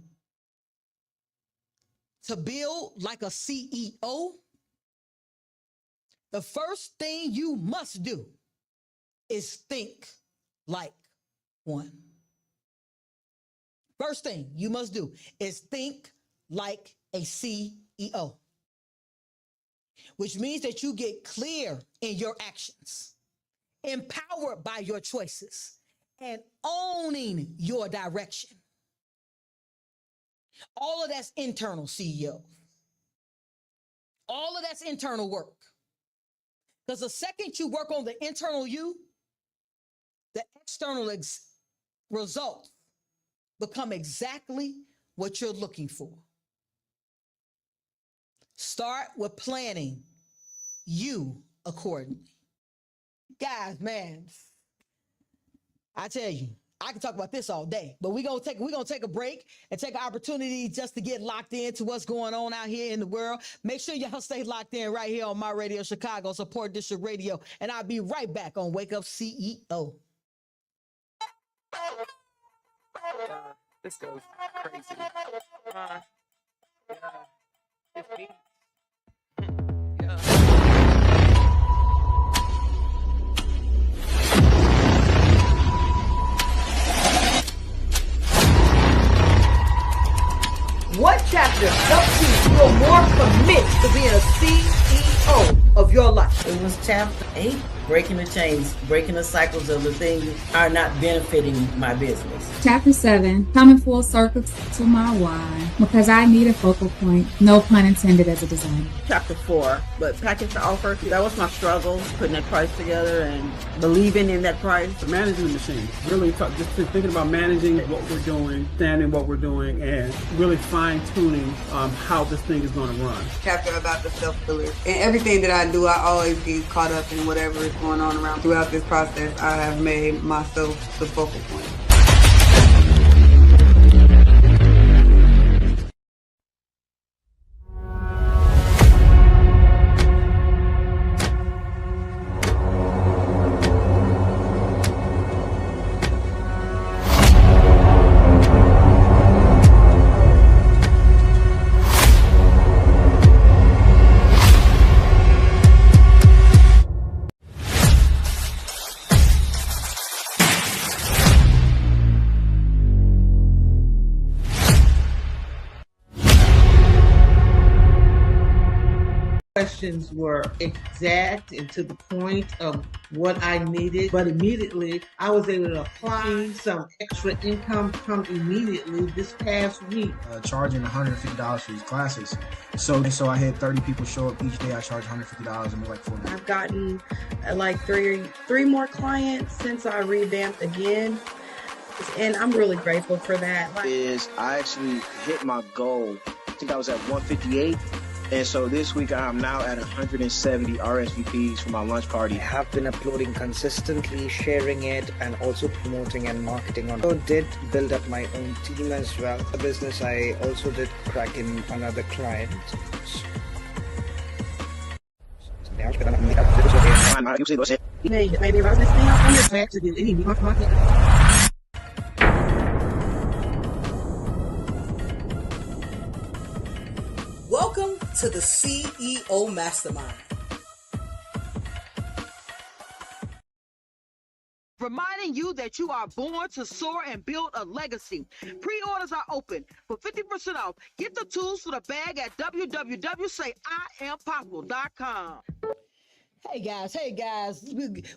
to build like a CEO, the first thing you must do is think like one. First thing you must do is think like a CEO, which means that you get clear in your actions, empowered by your choices, and owning your direction. All of that's internal, CEO. All of that's internal work. Because the second you work on the internal you, the external results become exactly what you're looking for. Start with planning you accordingly. Guys, man, I tell you, I can talk about this all day, but we're gonna take a break and take an opportunity just to get locked into what's going on out here in the world. Make sure y'all stay locked in right here on My Radio Chicago, Support District Radio, and I'll be right back on Wake Up CEO. This goes crazy. Yeah. It's me. Yeah. What chapter helps you feel more committed to being a CEO of your life? It was chapter 8, breaking the chains, breaking the cycles of the things are not benefiting my business. Chapter 7, coming full circle to my why, because I need a focal point, no pun intended as a designer. Chapter 4, but package the offer, that was my struggle, putting that price together and believing in that price. The management machine, really just thinking about managing what we're doing, understanding what we're doing, and really fine-tuning how this thing is going to run. Chapter about the self-belief. And everything that I do, I always get caught up in whatever is going on around. Throughout this process, I have made myself the focal point. Questions were exact and to the point of what I needed, but immediately I was able to apply some extra income come immediately this past week. Charging $150 for these classes. So I had 30 people show up each day. I charge $150 and we're like $4. I've gotten like three more clients since I revamped again. And I'm really grateful for that. I actually hit my goal. I think I was at 158. And so this week I'm now at 170 RSVPs for my lunch party. I have been uploading consistently, sharing it, and also promoting and marketing on. I did build up my own team as well. The business, I also did crack in another client. Welcome to the CEO Mastermind. Reminding you that you are born to soar and build a legacy. Pre-orders are open for 50% off. Get the tools for the bag at www.sayiampopple.com. Hey guys,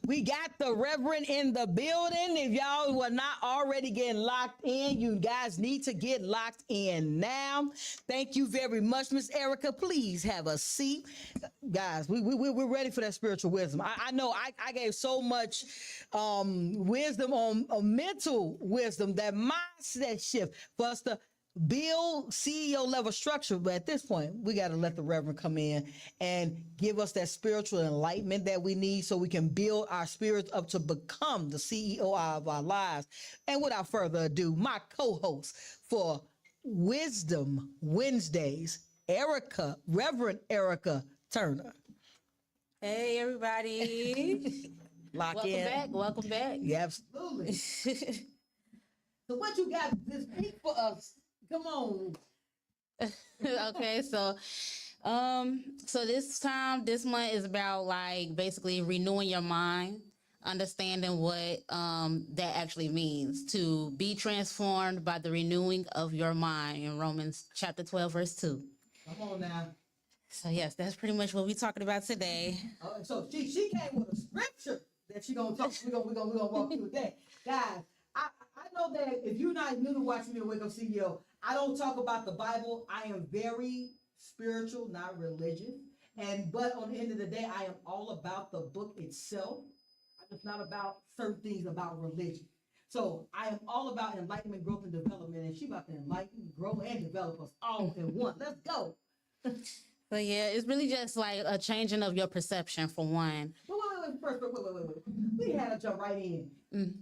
we got the Reverend in the building. If y'all were not already getting locked in, you guys need to get locked in now. Thank you very much, Miss Erica. Please have a seat. Guys, we're ready for that spiritual wisdom. I know I gave so much wisdom on mental wisdom, that mindset shift for us to build CEO level structure, but at this point we got to let the Reverend come in and give us that spiritual enlightenment that we need so we can build our spirits up to become the CEO of our lives. And without further ado, my co-host for Wisdom Wednesdays, Reverend Erica Turner. Hey everybody. Lock Welcome in. back. Welcome back. Yeah, absolutely. So what you got this week for us? Come on. Okay, so this month is about like basically renewing your mind, understanding what that actually means to be transformed by the renewing of your mind in Romans chapter 12 verse 2. Come on now. So yes, that's pretty much what we're talking about today. So she came with a scripture that she gonna talk. We're gonna walk through that, guys. I know that if you're not new to watching me on Wake Up CEO, I don't talk about the Bible. I am very spiritual, not religious. But on the end of the day, I am all about the book itself. I'm just not about certain things about religion. So I am all about enlightenment, growth, and development. And she about to enlighten, grow, and develop us all in one. Let's go. But yeah, it's really just like a changing of your perception for one. Wait. We had to jump right in. Tell them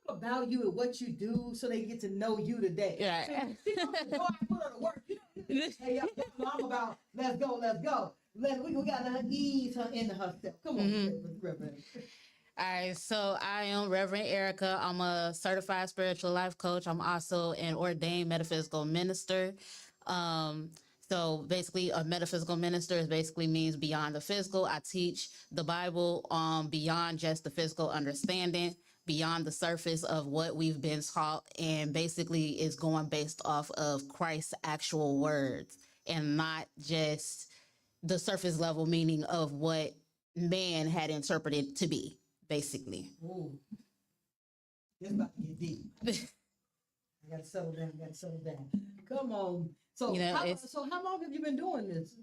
about you and what you do so they get to know you today. Yeah. See, go out and put her to work. Hey, yo, I'm about, let's go. We got to ease her into herself. Come on, Reverend. All right, so I am Reverend Erica. I'm a certified spiritual life coach. I'm also an ordained metaphysical minister. So basically, a metaphysical minister is basically means beyond the physical. I teach the Bible beyond just the physical understanding, beyond the surface of what we've been taught, and basically is going based off of Christ's actual words and not just the surface level meaning of what man had interpreted to be, basically. Ooh. It's about to get deep. I gotta settle down. Come on. So, how long have you been doing this?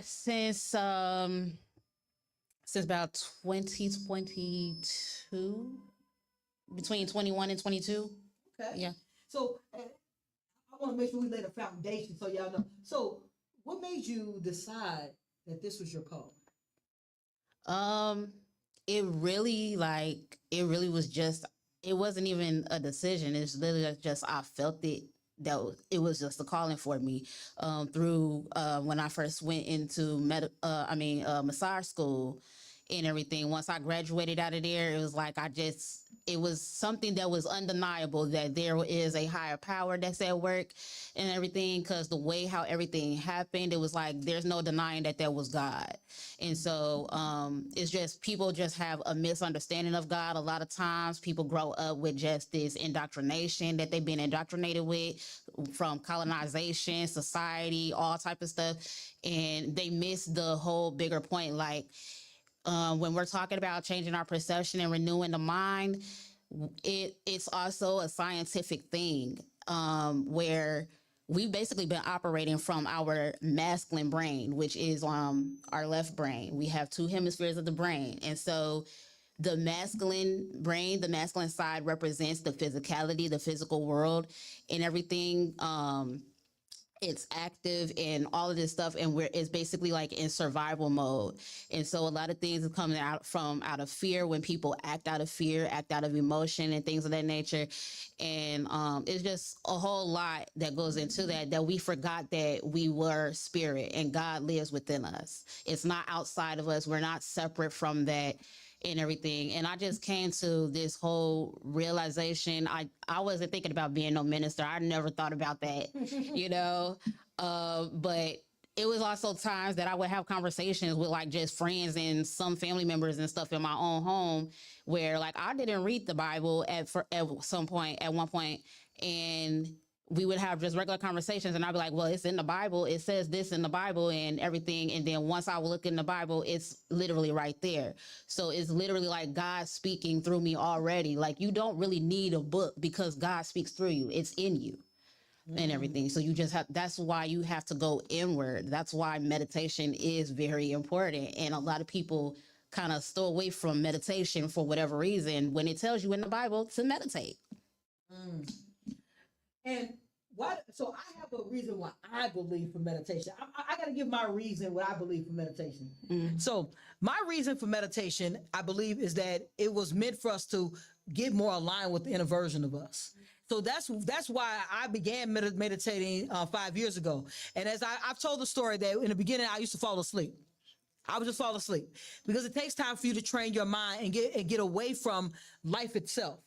Since about 2022, between 21 and 22. Okay. Yeah. So I want to make sure we lay the foundation so y'all know. So what made you decide that this was your call? It really was just, it wasn't even a decision. It's literally just, I felt it. It was just a calling for me through when I first went into massage school and everything. Once I graduated out of there, it was like it was something that was undeniable that there is a higher power that's at work and everything, because the way how everything happened, it was like there's no denying that was God. And so it's just people just have a misunderstanding of God. A lot of times people grow up with just this indoctrination that they've been indoctrinated with from colonization, society, all type of stuff. And they miss the whole bigger point. Like when we're talking about changing our perception and renewing the mind, it's also a scientific thing where we've basically been operating from our masculine brain, which is our left brain. We have two hemispheres of the brain. And so the masculine brain, the masculine side represents the physicality, the physical world and everything. It's active and all of this stuff, and it's basically like in survival mode. And so a lot of things are coming out of fear, when people act out of fear, act out of emotion and things of that nature. And it's just a whole lot that goes into that we forgot that we were spirit and God lives within us. It's not outside of us. We're not separate from that and everything. And I just came to this whole realization. I wasn't thinking about being no minister. I never thought about that, but it was also times that I would have conversations with like just friends and some family members and stuff in my own home where like I didn't read the Bible at one point, and we would have just regular conversations and I'd be like, well, it's in the Bible. It says this in the Bible and everything. And then once I would look in the Bible, it's literally right there. So it's literally like God speaking through me already. Like you don't really need a book because God speaks through you. It's in you and everything. So you just that's why you have to go inward. That's why meditation is very important. And a lot of people kind of stay away from meditation for whatever reason when it tells you in the Bible to meditate. And why? So I have a reason why I believe for meditation. I got to give my reason what I believe for meditation. So my reason for meditation, I believe, is that it was meant for us to get more aligned with the inner version of us. So that's why I began meditating 5 years ago. And as I've told the story that in the beginning I used to fall asleep. I would just fall asleep because it takes time for you to train your mind and get away from life itself.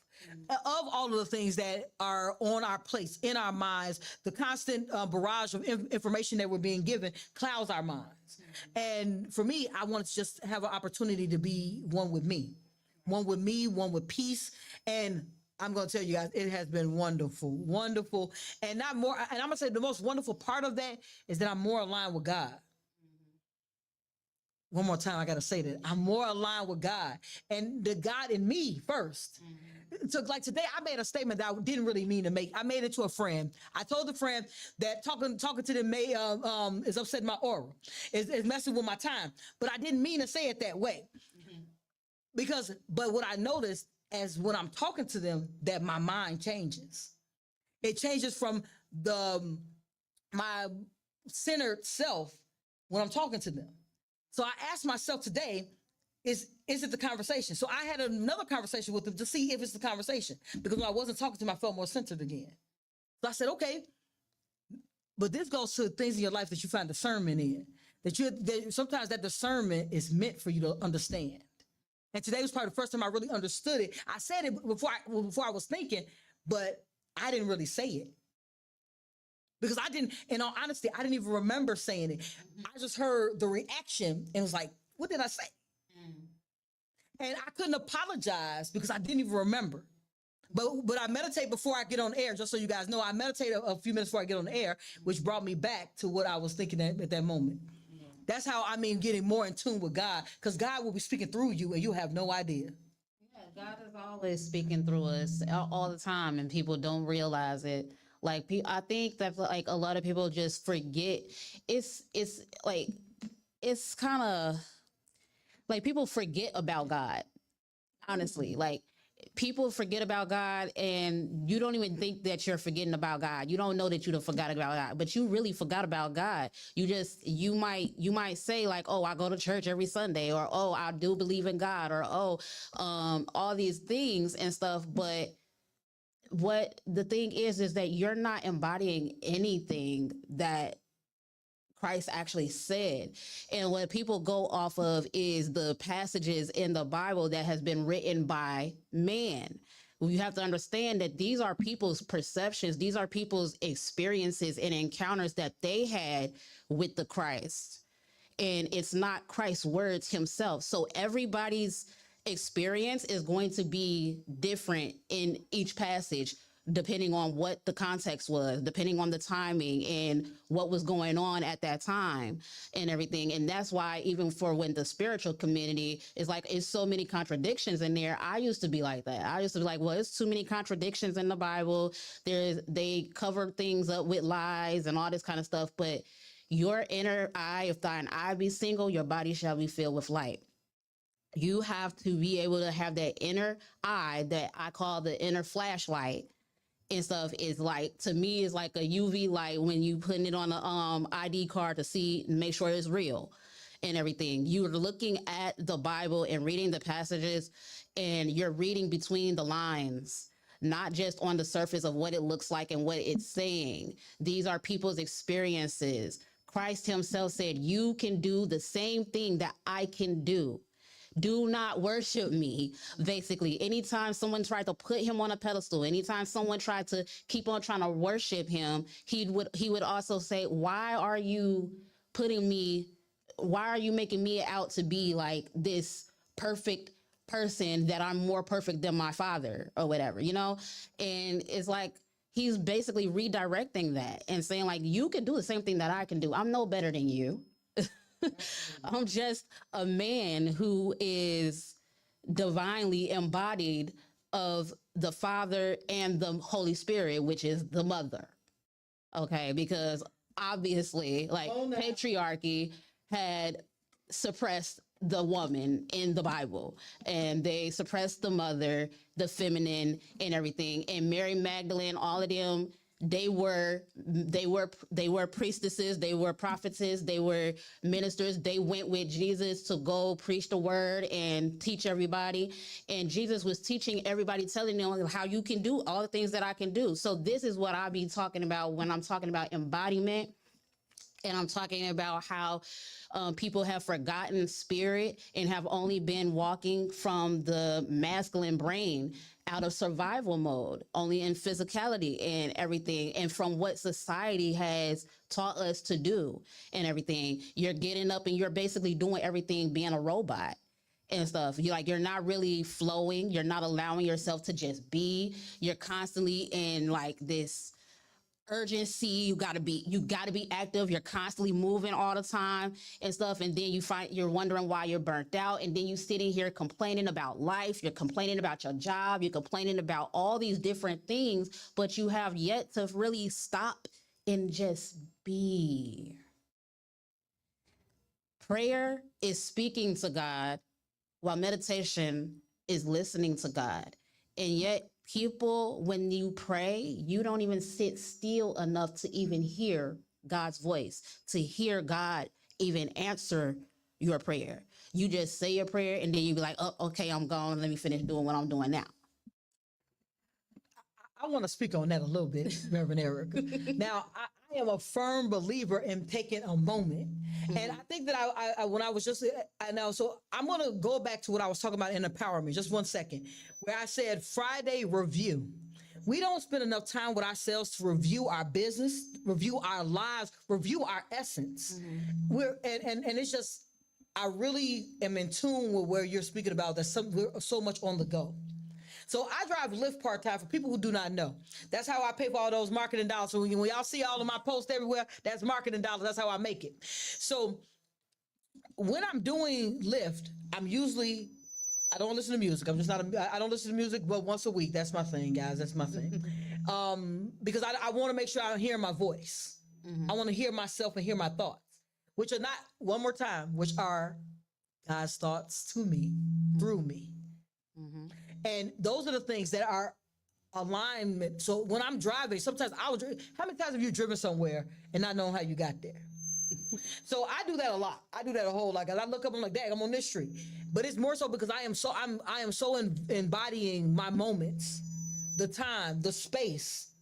Of all of the things that are on our plates, in our minds, the constant barrage of information that we're being given clouds our minds. And for me, I want to just have an opportunity to be one with me, one with peace. And I'm going to tell you guys, it has been wonderful, wonderful. And not more. And I'm going to say the most wonderful part of that is that I'm more aligned with God. One more time, I got to say that I'm more aligned with God and the God in me first. So like today, I made a statement that I didn't really mean to make. I made it to a friend. I told the friend that talking to them is upsetting my aura, is messing with my time. But I didn't mean to say it that way. But what I noticed as when I'm talking to them, that my mind changes. It changes from my centered self when I'm talking to them. So I asked myself today, is it the conversation? So I had another conversation with them to see if it's the conversation, because when I wasn't talking to them, I felt more centered again. So I said, okay, but this goes to things in your life that you find discernment in, that sometimes that discernment is meant for you to understand. And today was probably the first time I really understood it. I said it before I was thinking, but I didn't really say it. Because in all honesty, I didn't even remember saying it. I just heard the reaction and was like, what did I say? And I couldn't apologize because I didn't even remember. But I meditate before I get on air, just so you guys know. I meditate a few minutes before I get on the air, which brought me back to what I was thinking at that moment. That's how getting more in tune with God, because God will be speaking through you and you have no idea. Yeah, God is always speaking through us all the time, and people don't realize it. Like, I think that like a lot of people just forget. It's kind of like people forget about God. Honestly, like people forget about God, and you don't even think that you're forgetting about God. You don't know that you done forgot about God, but you really forgot about God. You might say like, oh, I go to church every Sunday, or oh, I do believe in God, or oh, all these things and stuff. But what the thing is that you're not embodying anything that Christ actually said. And what people go off of is the passages in the Bible that has been written by man. You have to understand that these are people's perceptions. These are people's experiences and encounters that they had with the Christ. And it's not Christ's words himself. So everybody's experience is going to be different in each passage, depending on what the context was, depending on the timing and what was going on at that time and everything. And that's why even for when the spiritual community is like, it's so many contradictions in there. I used to be like that. I used to be like, well, it's too many contradictions in the Bible. They cover things up with lies and all this kind of stuff. But your inner eye, if thine eye be single, your body shall be filled with light. You have to be able to have that inner eye that I call the inner flashlight and stuff. Is like, to me, is like a UV light when you putting it on a ID card to see, make sure it's real and everything. You're looking at the Bible and reading the passages, and you're reading between the lines, not just on the surface of what it looks like and what it's saying. These are people's experiences. Christ himself said, you can do the same thing that I can do. Do not worship me. Basically, anytime someone tried to put him on a pedestal, anytime someone tried to keep on trying to worship him, he would also say, why are you making me out to be like this perfect person, that I'm more perfect than my father or whatever, you know? And it's like, he's basically redirecting that and saying like, you can do the same thing that I can do. I'm no better than you. I'm just a man who is divinely embodied of the Father and the Holy Spirit, which is the mother. Okay, because obviously, like, patriarchy had suppressed the woman in the Bible, and they suppressed the mother, the feminine, and everything. And Mary Magdalene, all of them, they were priestesses, they were prophetesses, they were ministers. They went with Jesus to go preach the word and teach everybody. And Jesus was teaching everybody, telling them how you can do all the things that I can do. So this is what I be talking about when I'm talking about embodiment. And I'm talking about how people have forgotten spirit and have only been walking from the masculine brain out of survival mode, only in physicality and everything, and from what society has taught us to do and everything. You're getting up and you're basically doing everything being a robot and stuff. You're not really flowing. You're not allowing yourself to just be. You're constantly in like this urgency. You gotta be active. You're constantly moving all the time and stuff. And then you're wondering why you're burnt out. And then you sitting here complaining about life. You're complaining about your job. You're complaining about all these different things, but you have yet to really stop and just be. Prayer is speaking to God, while meditation is listening to God. And yet, people, when you pray, you don't even sit still enough to even hear God's voice, to hear God even answer your prayer. You just say your prayer and then you be like, oh, okay, I'm gone. Let me finish doing what I'm doing now. I want to speak on that a little bit, Reverend Eric. Now, I am a firm believer in taking a moment. And I think that I when I was just, I know, so I'm going to go back to what I was talking about in empowerment, just 1 second, where I said Friday review. We don't spend enough time with ourselves to review our business, review our lives, review our essence. And it's just, I really am in tune with where you're speaking about that we're so much on the go. So I drive Lyft part-time for people who do not know. That's how I pay for all those marketing dollars. So when y'all see all of my posts everywhere, that's marketing dollars. That's how I make it. So when I'm doing Lyft, I don't listen to music. I don't listen to music but once a week. That's my thing, guys. That's my thing. Because I want to make sure I'm hearing my voice. I want to hear myself and hear my thoughts, which are not, one more time, which are God's thoughts to me, through me. And those are the things that are alignment. So when I'm driving, sometimes how many times have you driven somewhere and not knowing how you got there? So I do that a lot. I do that a whole lot. Cause I look up, I'm like, dang, I'm on this street. But it's more so because I am so embodying my moments, the time, the space,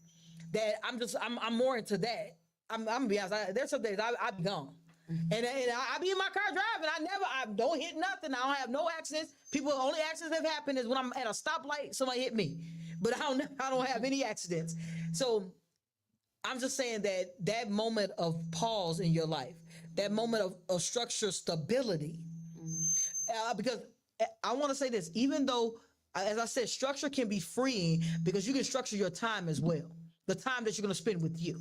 that I'm more into that. I'm gonna be honest. There's some days I be gone. And I be in my car driving. I don't hit nothing. I don't have no accidents. Only accidents that happen is when I'm at a stoplight, somebody hit me. But I don't have any accidents. So I'm just saying that moment of pause in your life, that moment of structure stability, because I want to say this, even though, as I said, structure can be freeing because you can structure your time as well. The time that you're going to spend with you.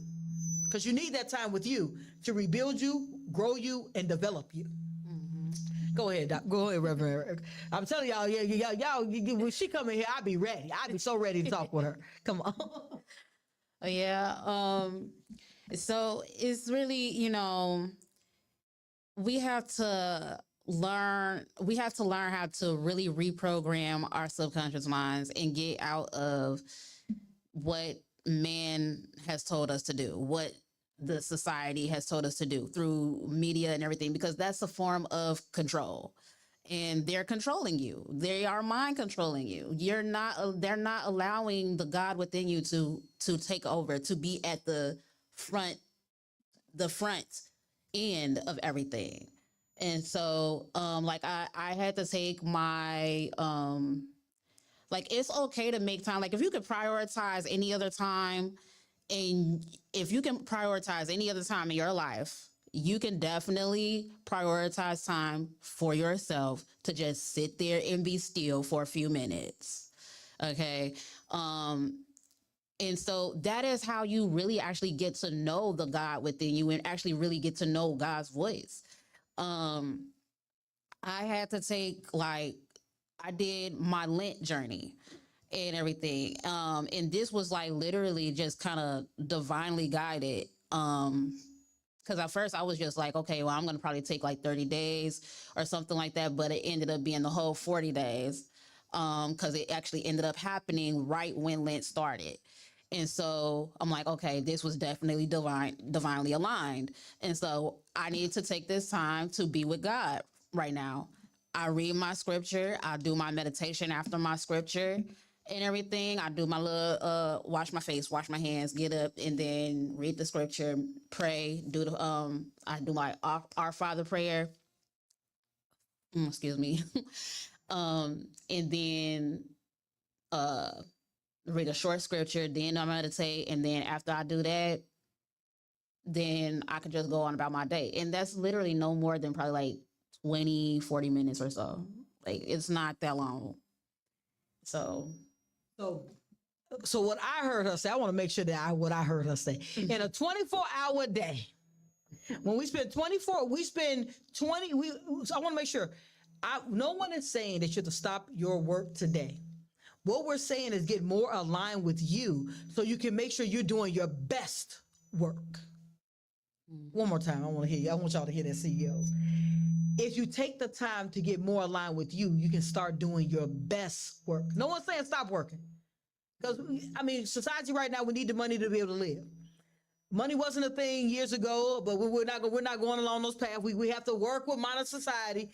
Because you need that time with you to rebuild you, grow you, and develop you. Go ahead, Doc. Go ahead, Reverend Eric. I'm telling y'all, y'all, when she come in here, I'll be ready. I'll be so ready to talk with her. Come on. Yeah. So it's really, we have to learn how to really reprogram our subconscious minds and get out of what man has told us to do, what the society has told us to do through media and everything, because that's a form of control. And they're controlling you. They are mind controlling you. They're not allowing the God within you to take over, to be at the front end of everything. And so, I had to take my, it's okay to make time. Like, if you could prioritize any other time, and if you can prioritize any other time in your life, you can definitely prioritize time for yourself to just sit there and be still for a few minutes. Okay. And so that is how you really actually get to know the God within you and actually really get to know God's voice. I had to take, I did my Lent journey and everything. And this was literally just kind of divinely guided. Because at first I was just like, okay, well, I'm going to probably take 30 days or something like that. But it ended up being the whole 40 days because it actually ended up happening right when Lent started. And so I'm like, okay, this was definitely divinely aligned. And so I need to take this time to be with God right now. I read my scripture. I do my meditation after my scripture. and everything. I do my little wash my face, wash my hands, get up, and then read the scripture, pray, do the I do my Our Father prayer. Excuse me. And then read a short scripture, then I meditate, and then after I do that, then I can just go on about my day. And that's literally no more than probably like 20, 40 minutes or so. Like it's not that long. So So what I heard her say, I want to make sure that what I heard her say. In a 24-hour day, when we spend 24, we spend 20. So I want to make sure. No one is saying that you have to stop your work today. What we're saying is get more aligned with you so you can make sure you're doing your best work. One more time, I want to hear you. I want y'all to hear that, CEOs. If you take the time to get more aligned with you, you can start doing your best work. No one's saying stop working. Because, I mean, society right now, we need the money to be able to live. Money wasn't a thing years ago, but we're not going along those paths. We have to work with modern society,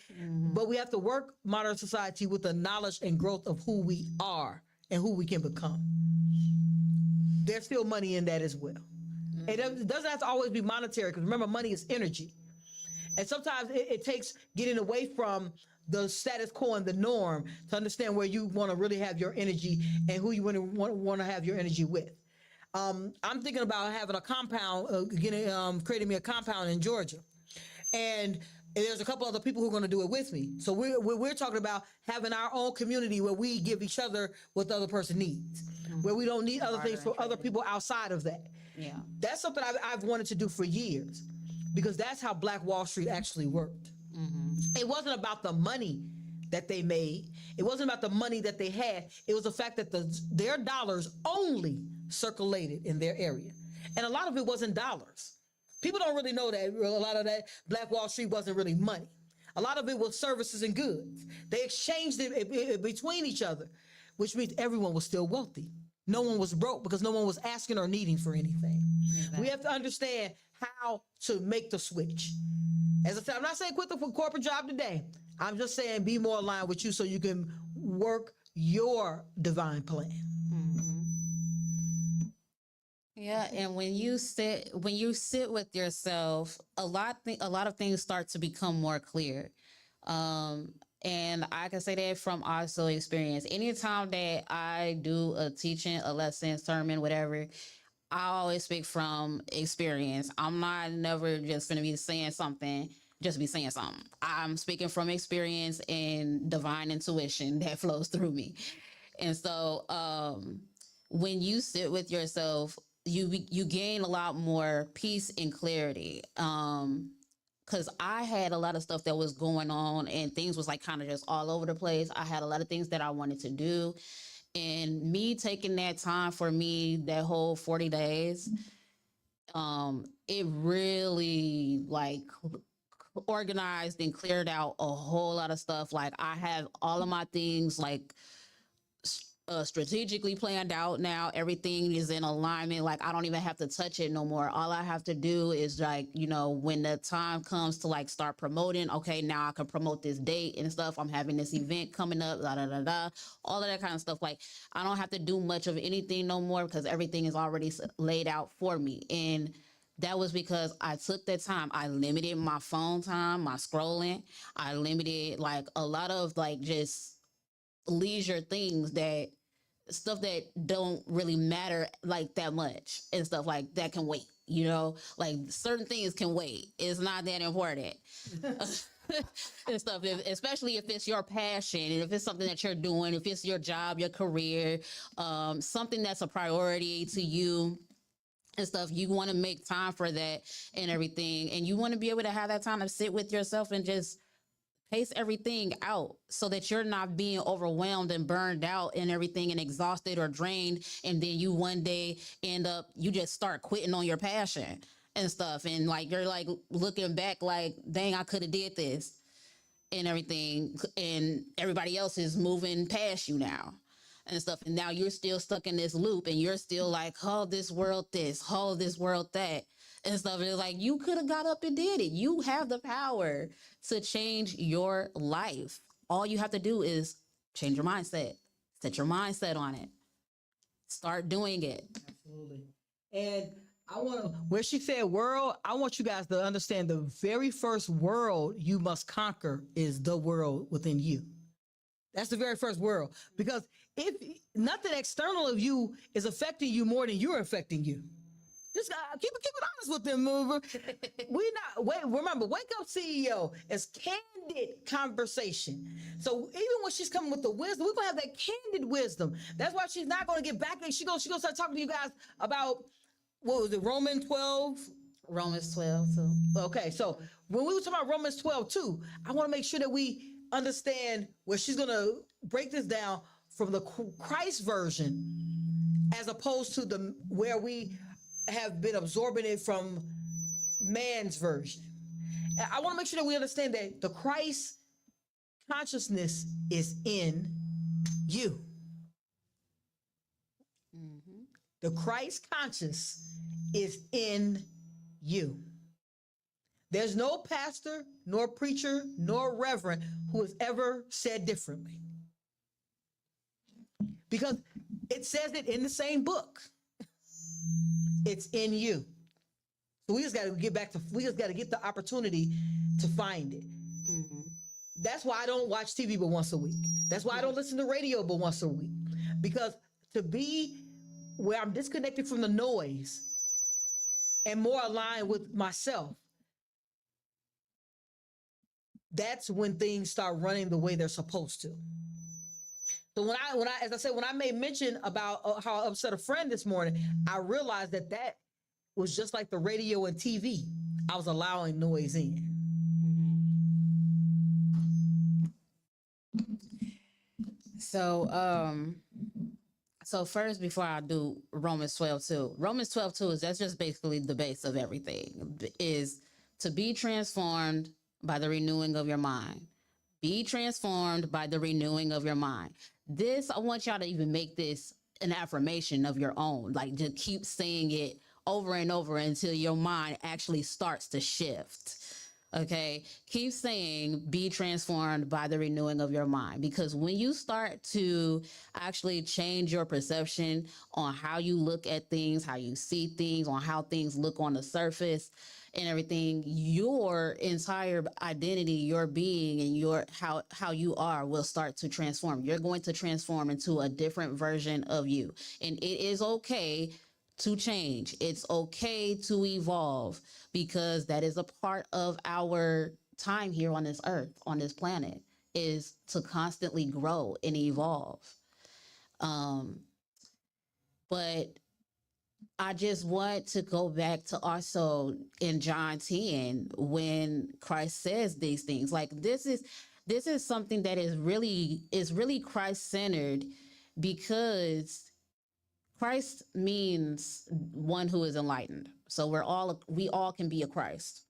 but we have to work modern society with the knowledge and growth of who we are and who we can become. There's still money in that as well. It doesn't have to always be monetary, because remember, money is energy. And sometimes it takes getting away from the status quo and the norm to understand where you want to really have your energy and who you want to have your energy with. I'm thinking about having a compound, creating me a compound in Georgia. And there's a couple other people who are going to do it with me. So we're talking about having our own community where we give each other what the other person needs, where we don't need other things from other people outside of that. Yeah. That's something I've wanted to do for years, because that's how Black Wall Street actually worked. It wasn't about the money that they made. It wasn't about the money that they had. It was the fact that their dollars only circulated in their area. And a lot of it wasn't dollars. People don't really know that a lot of that Black Wall Street wasn't really money. A lot of it was services and goods. They exchanged it between each other, which means everyone was still wealthy. No one was broke because no one was asking or needing for anything. Exactly. We have to understand how to make the switch. As I said, I'm not saying quit the corporate job today. I'm just saying be more aligned with you so you can work your divine plan. Yeah, and when you sit with yourself, a lot of things start to become more clear. And I can say that from also experience. Anytime that I do a teaching, a lesson, sermon, whatever, I always speak from experience. I'm not never just going to be saying something, just be saying something. I'm speaking from experience and divine intuition that flows through me. And so when you sit with yourself, you gain a lot more peace and clarity. Because I had a lot of stuff that was going on and things was like kind of just all over the place. I had a lot of things that I wanted to do. And me taking that time for me, that whole 40 days, it really like organized and cleared out a whole lot of stuff. Like I have all of my things like strategically planned out now. Everything is in alignment. Like I don't even have to touch it no more. All I have to do is like, when the time comes to like start promoting, okay, now I can promote this date and stuff. I'm having this event coming up, all of that kind of stuff. Like I don't have to do much of anything no more because everything is already laid out for me. And that was because I took that time. I limited my phone time, my scrolling. I limited like a lot of like just leisure things, that stuff that don't really matter like that much and stuff like that can wait, like certain things can wait. It's not that important. And stuff, especially if it's your passion and if it's something that you're doing, if it's your job, your career, something that's a priority to you and stuff, you want to make time for that and everything. And you want to be able to have that time to sit with yourself and just pace everything out so that you're not being overwhelmed and burned out and everything and exhausted or drained. And then you one day you just start quitting on your passion and stuff. And like, you're like looking back like, dang, I could have did this and everything. And everybody else is moving past you now and stuff. And now you're still stuck in this loop and you're still like, oh, this world, this world, that. And stuff. It's like you could have got up and did it. You have the power to change your life. All you have to do is change your mindset, Set your mindset on it. Start doing it. Absolutely. And I want to, where she said world, I want you guys to understand the very first world you must conquer is the world within you. That's the very first world. Because if nothing external of you is affecting you more than you're affecting you. Just keep it honest with them, mover. Remember, Wake Up CEO is candid conversation. So even when she's coming with the wisdom, we're gonna have that candid wisdom. That's why she's not gonna get back. She's gonna start talking to you guys about, what was it, Romans 12? Romans 12 too. Okay, so when we were talking about Romans 12 too, I want to make sure that we understand where she's gonna break this down from the Christ version, as opposed to the where we have been absorbing it from man's version. I want to make sure that we understand that the Christ consciousness is in you. Mm-hmm. The Christ conscious is in you. There's no pastor, nor preacher, nor reverend who has ever said differently. Because it says it in the same book. It's in you. So we just got to get the opportunity to find it. Mm-hmm. That's why I don't watch TV but once a week. That's why I don't listen to radio but once a week. Because to be where I'm disconnected from the noise and more aligned with myself, that's when things start running the way they're supposed to. So when I made mention about how I upset a friend this morning, I realized that was just like the radio and TV. I was allowing noise in. So first, before I do Romans 12:2, Romans 12:2 that's just basically the base of everything, is to be transformed by the renewing of your mind. Be transformed by the renewing of your mind. This, I want y'all to even make this an affirmation of your own. Like, just keep saying it over and over until your mind actually starts to shift. Okay, keep saying be transformed by the renewing of your mind, because when you start to actually change your perception on how you look at things, how you see things, on how things look on the surface and everything, your entire identity, your being, and your how you are will start to transform. You're going to transform into a different version of you, and it is okay to change. It's okay to evolve, because that is a part of our time here on this earth, on this planet, is to constantly grow and evolve. But I just want to go back to also in John 10, when Christ says these things. Like, this is something that is really Christ-centered, because Christ means one who is enlightened. So we all can be a Christ.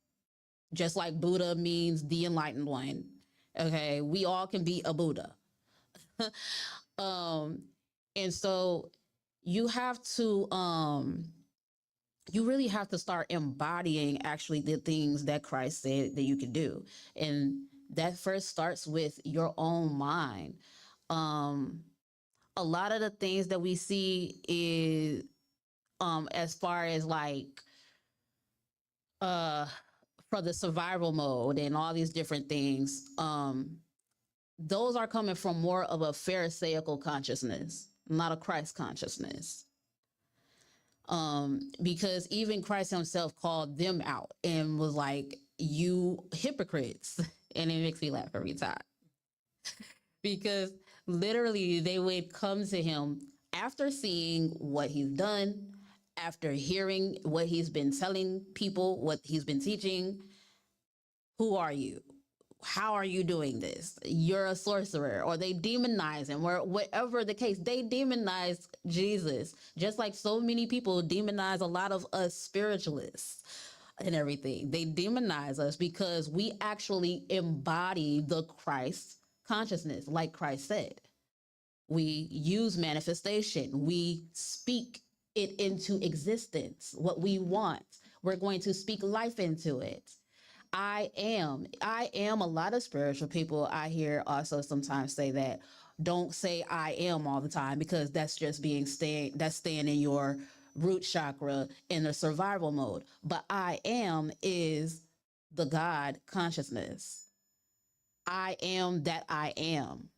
Just like Buddha means the enlightened one. Okay, we all can be a Buddha. And so you have to you really have to start embodying actually the things that Christ said that you can do. And that first starts with your own mind. A lot of the things that we see is as far as like for the survival mode and all these different things, those are coming from more of a Pharisaical consciousness, not a Christ consciousness. Because even Christ himself called them out and was like, you hypocrites. And it makes me laugh every time. Because literally they would come to him after seeing what he's done, after hearing what he's been telling people, what he's been teaching. Who are you? How are you doing this? You're a sorcerer. Or they demonize him, or whatever the case. They demonize Jesus, just like so many people demonize a lot of us spiritualists and everything. They demonize us because we actually embody the Christ consciousness, like Christ said. We use manifestation. We speak it into existence, what we want. We're going to speak life into it. I am. A lot of spiritual people I hear also sometimes say that, Don't say I am all the time, because that's just staying in your root chakra in the survival mode. But I am is the God consciousness. I am that I am.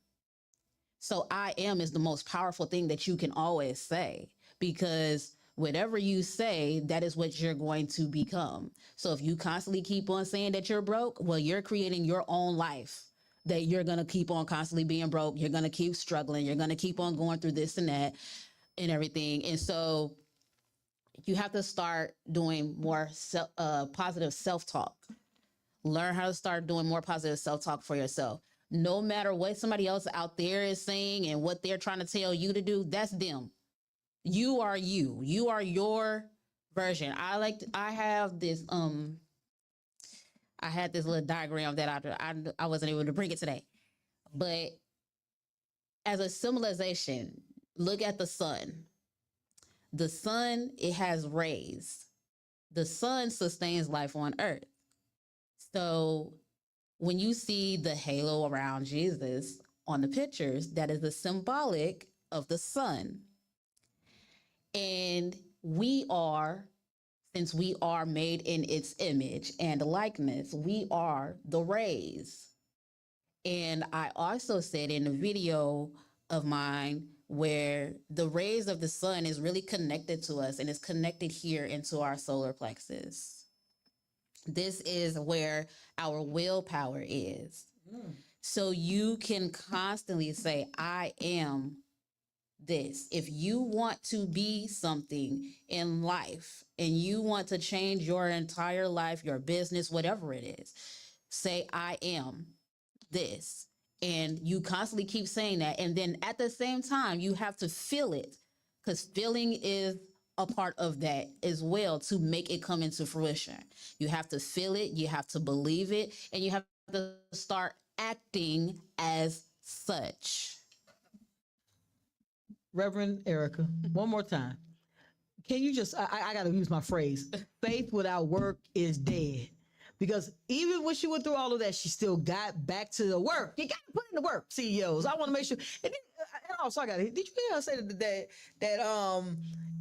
So I am is the most powerful thing that you can always say, because whatever you say, that is what you're going to become. So if you constantly keep on saying that you're broke, well, you're creating your own life that you're going to keep on constantly being broke. You're going to keep struggling. You're going to keep on going through this and that and everything. And so you have to start doing more positive self-talk. Learn how to start doing more positive self-talk for yourself. No matter what somebody else out there is saying and what they're trying to tell you to do, that's them. You are you. You are your version. I have this I had this little diagram that I wasn't able to bring it today. But as a symbolization, look at the sun. The sun, it has rays. The sun sustains life on earth. So when you see the halo around Jesus on the pictures, that is the symbolic of the sun. And since we are made in its image and likeness, we are the rays. And I also said in a video of mine where the rays of the sun is really connected to us, and it's connected here into our solar plexus. This is where our willpower is. So you can constantly say, I am this. If you want to be something in life and you want to change your entire life, your business, whatever it is, say, I am this. And you constantly keep saying that. And then at the same time, you have to feel it, because feeling is a part of that as well to make it come into fruition. You have to feel it, you have to believe it, and you have to start acting as such. Reverend Erica, one more time. Can you just, I got to use my phrase, faith without work is dead. Because even when she went through all of that, she still got back to the work. You got to put in the work, CEOs. I want to make sure. And then, also, did you hear her say that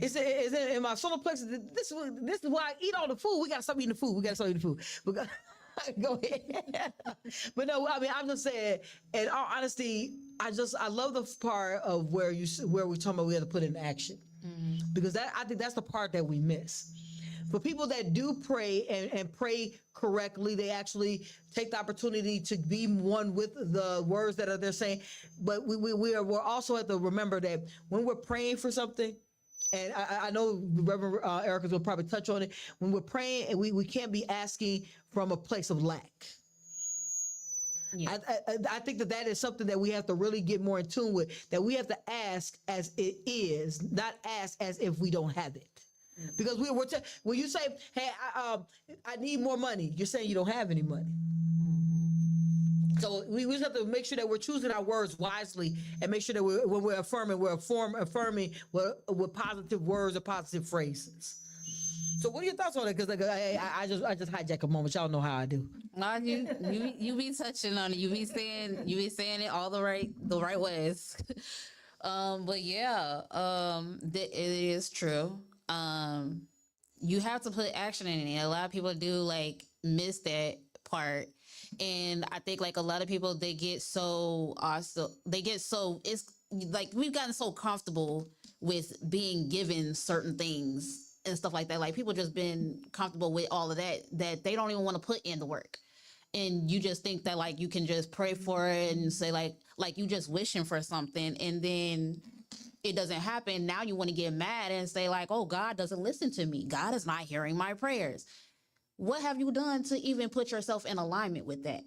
it's in my solar plexus? This is why I eat all the food. We got to stop eating the food. Because, go ahead. But no, I mean, I'm just saying, in all honesty, I love the part of where we talking about we have to put in action. Because I think that's the part that we miss. For people that do pray and pray correctly, they actually take the opportunity to be one with the words that they're saying. But we're also have to remember that when we're praying for something, and I know Reverend Erica will probably touch on it, when we're praying, and we can't be asking from a place of lack. Yeah. I think that is something that we have to really get more in tune with, that we have to ask as it is, not ask as if we don't have it. Because when you say, hey, I need more money, you're saying you don't have any money. So we just have to make sure that we're choosing our words wisely, and make sure that when we're affirming with positive words or positive phrases. So what are your thoughts on it? Because I just hijack a moment. Y'all know how I do. No, you be touching on it. You be saying it all the right ways. But yeah, it is true. You have to put action in it. A lot of people do miss that part. And I think a lot of people, they get so it's like we've gotten so comfortable with being given certain things and stuff like that. Like people just been comfortable with all of that they don't even want to put in the work. And you just think that you can just pray for it and say like you just wishing for something, and then it doesn't happen. Now you want to get mad and say oh, God doesn't listen to me. God is not hearing my prayers. What have you done to even put yourself in alignment with that?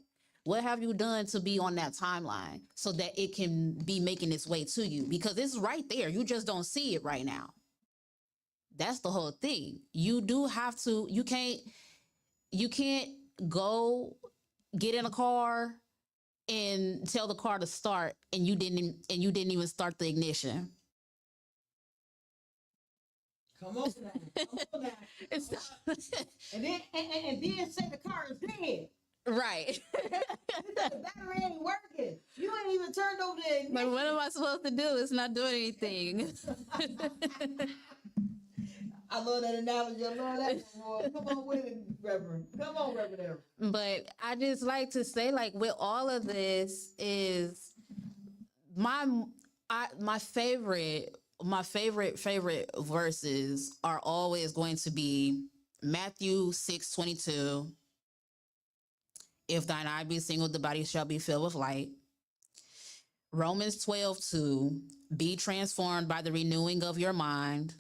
What have you done to be on that timeline so that it can be making its way to you? Because it's right there. You just don't see it right now. That's the whole thing. You do have to, you can't go get in a car and tell the car to start and you didn't even start the ignition. Come on now. And then say the car is dead. Right. The battery ain't working. You ain't even turned over the ignition. Like, what am I supposed to do? It's not doing anything. I love that analogy. I love that one. Come on with it, Reverend. Come on, Reverend Aaron. But I just like to say, like, with all of this is my favorite verses are always going to be Matthew 6:22. If thine eye be single, the body shall be filled with light. Romans 12:2. Be transformed by the renewing of your mind.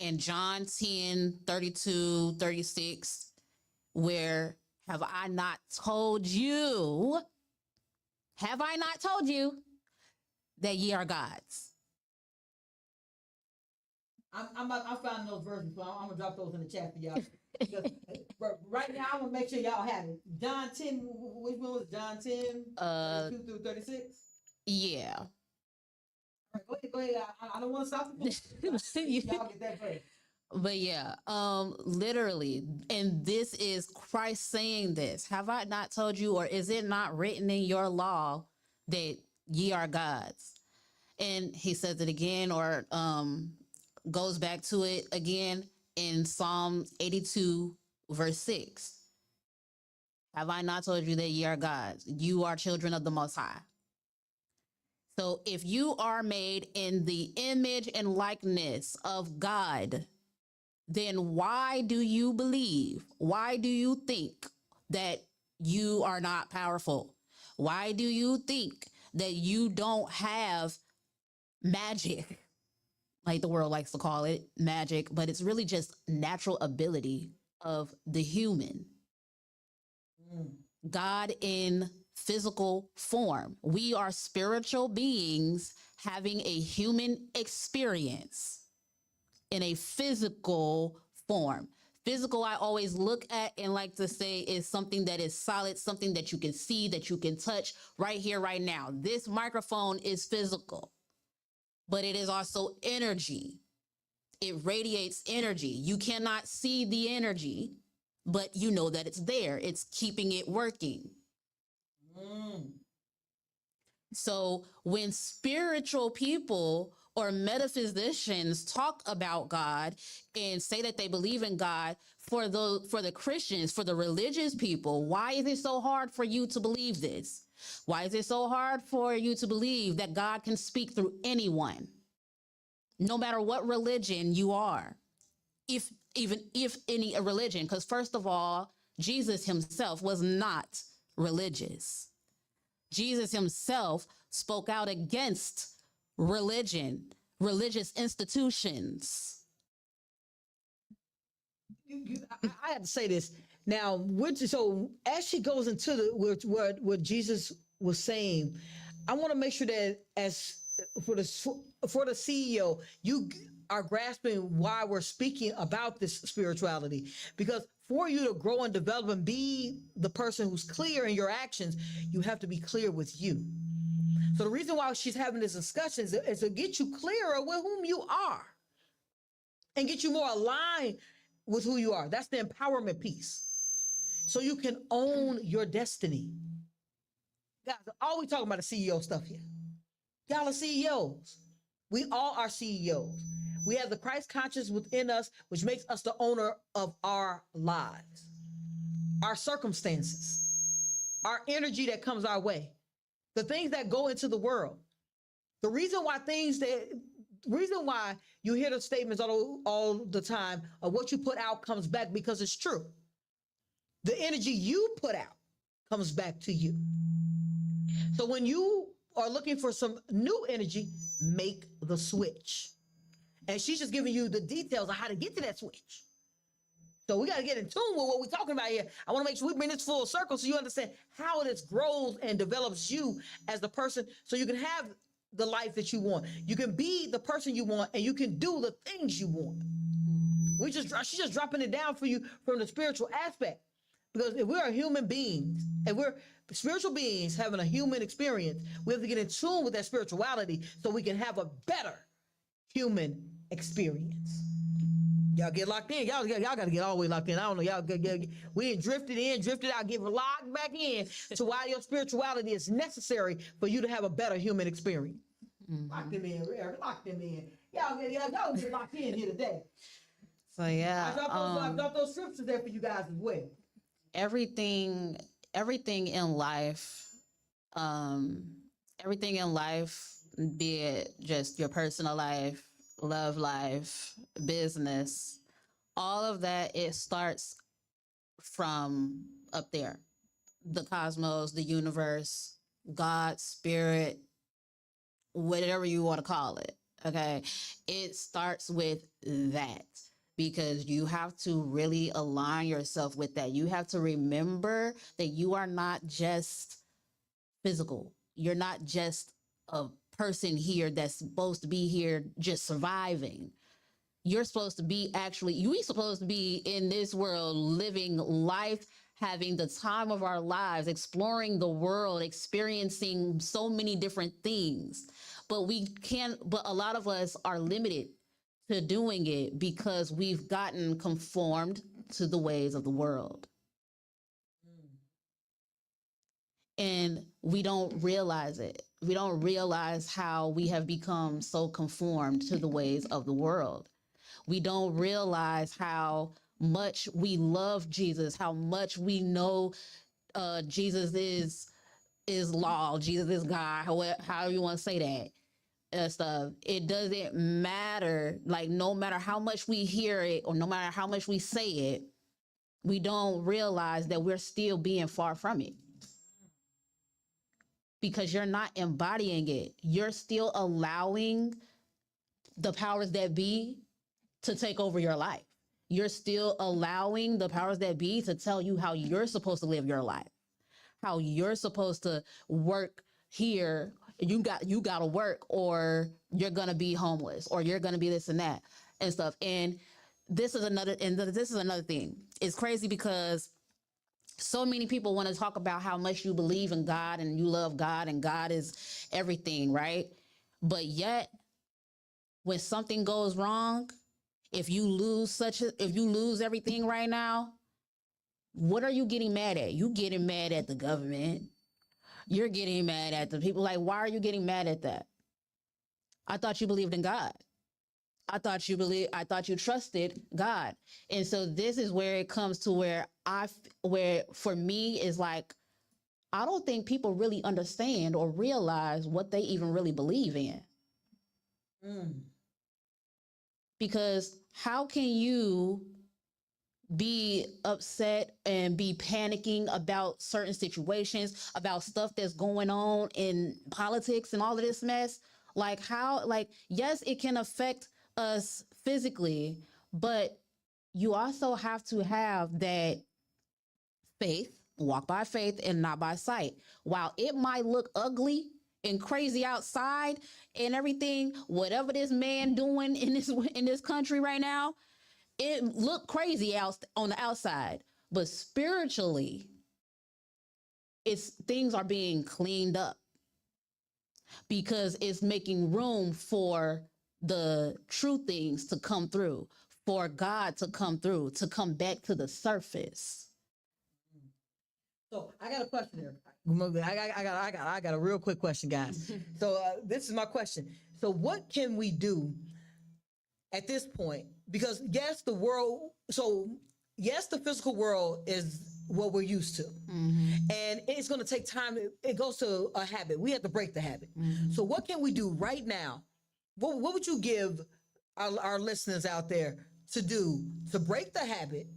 And John 10:32-36, where have I not told you that ye are gods? I'm finding those verses, so I'm gonna drop those in the chat for y'all. Right now, I'm gonna make sure y'all have it. John 10, which one was John 10? 32-36? Yeah. All right, go ahead. I don't want to stop the y'all get that verse. But yeah, literally, and this is Christ saying this. Have I not told you, or is it not written in your law that ye are gods? And he says it again, or goes back to it again in Psalm 82, verse 6. Have I not told you that ye are gods? You are children of the Most High. So if you are made in the image and likeness of God, then why do you believe? Why do you think that you are not powerful? Why do you think that you don't have magic, like the world likes to call it, magic, but it's really just natural ability of the human? God in physical form. We are spiritual beings having a human experience in a physical form. Physical, I always look at and like to say, is something that is solid, something that you can see, that you can touch right here, right now. This microphone is physical, but it is also energy. It radiates energy. You cannot see the energy, but you know that it's there. It's keeping it working. So when spiritual people or metaphysicians talk about God and say that they believe in God, for the Christians, for the religious people, why is it so hard for you to believe this? Why is it so hard for you to believe that God can speak through anyone, no matter what religion you are? Even if any religion, because first of all, Jesus himself was not religious. Jesus himself spoke out against religion, religious institutions. I have to say this now. So as she goes into what Jesus was saying, I want to make sure that as for the CEO, you are grasping why we're speaking about this spirituality, because for you to grow and develop and be the person who's clear in your actions, you have to be clear with you. So the reason why she's having this discussion is to get you clearer with whom you are and get you more aligned with who you are. That's the empowerment piece. So you can own your destiny. Guys, always talking about the CEO stuff here. Y'all are CEOs. We all are CEOs. We have the Christ conscious within us, which makes us the owner of our lives, our circumstances, our energy that comes our way, the things that go into the world. The reason why you hear the statements all the time of what you put out comes back, because it's true. The energy you put out comes back to you. So when you are looking for some new energy, make the switch. And she's just giving you the details of how to get to that switch. So we got to get in tune with what we're talking about here. I want to make sure we bring this full circle so you understand how this grows and develops you as the person, so you can have the life that you want. You can be the person you want, and you can do the things you want. She's just dropping it down for you from the spiritual aspect. Because if we're human beings, and we're spiritual beings having a human experience, we have to get in tune with that spirituality so we can have a better human experience. Y'all get locked in. Y'all got to get all the way locked in. I don't know. We ain't drifted in, drifted out, get locked back in to why your spirituality is necessary for you to have a better human experience. Lock them in, lock them in. Y'all get locked in here today. So yeah, I dropped those scriptures there for you guys as well. Everything in life, everything in life, be it just your personal life, love life, business, all of that, it starts from up there. The cosmos, the universe, God, spirit, whatever you want to call it. Okay. It starts with that because you have to really align yourself with that. You have to remember that you are not just physical. You're not just a person here that's supposed to be here just surviving. You're supposed to be you're supposed to be in this world living life, having the time of our lives, exploring the world, experiencing so many different things. But a lot of us are limited to doing it because we've gotten conformed to the ways of the world. And we don't realize it. We don't realize how we have become so conformed to the ways of the world. We don't realize how much we love Jesus, how much we know Jesus is law, Jesus is God, however you want to say that. Stuff. It doesn't matter. Like, no matter how much we hear it or no matter how much we say it, we don't realize that we're still being far from it. Because you're not embodying it. You're still allowing the powers that be to take over your life. You're still allowing the powers that be to tell you how you're supposed to live your life, how you're supposed to work here. You got to work or you're going to be homeless or you're going to be this and that and stuff. And this is another thing. It's crazy because so many people want to talk about how much you believe in God and you love God and God is everything, right? But yet when something goes wrong, if you lose everything right now, what are you getting mad at? You getting mad at the government. You're getting mad at the people. Like, why are you getting mad at that? I thought you believed in God. I thought you trusted God. And so this is where it comes to where for me is like, I don't think people really understand or realize what they even really believe in. Because how can you be upset and be panicking about certain situations, about stuff that's going on in politics and all of this mess? Like yes, it can affect us physically, but you also have to have that faith, walk by faith and not by sight. While it might look ugly and crazy outside and everything, whatever this man doing in this country right now, it looked crazy out on the outside, but spiritually, things are being cleaned up because it's making room for the true things to come through, for God to come through, to come back to the surface. So I got a question there. I got a real quick question, guys. So this is my question. So what can we do at this point? Because yes, the physical world is what we're used to. And it's going to take time. It goes to a habit. We have to break the habit. So what can we do right now? What would you give our listeners out there to do to break the habit?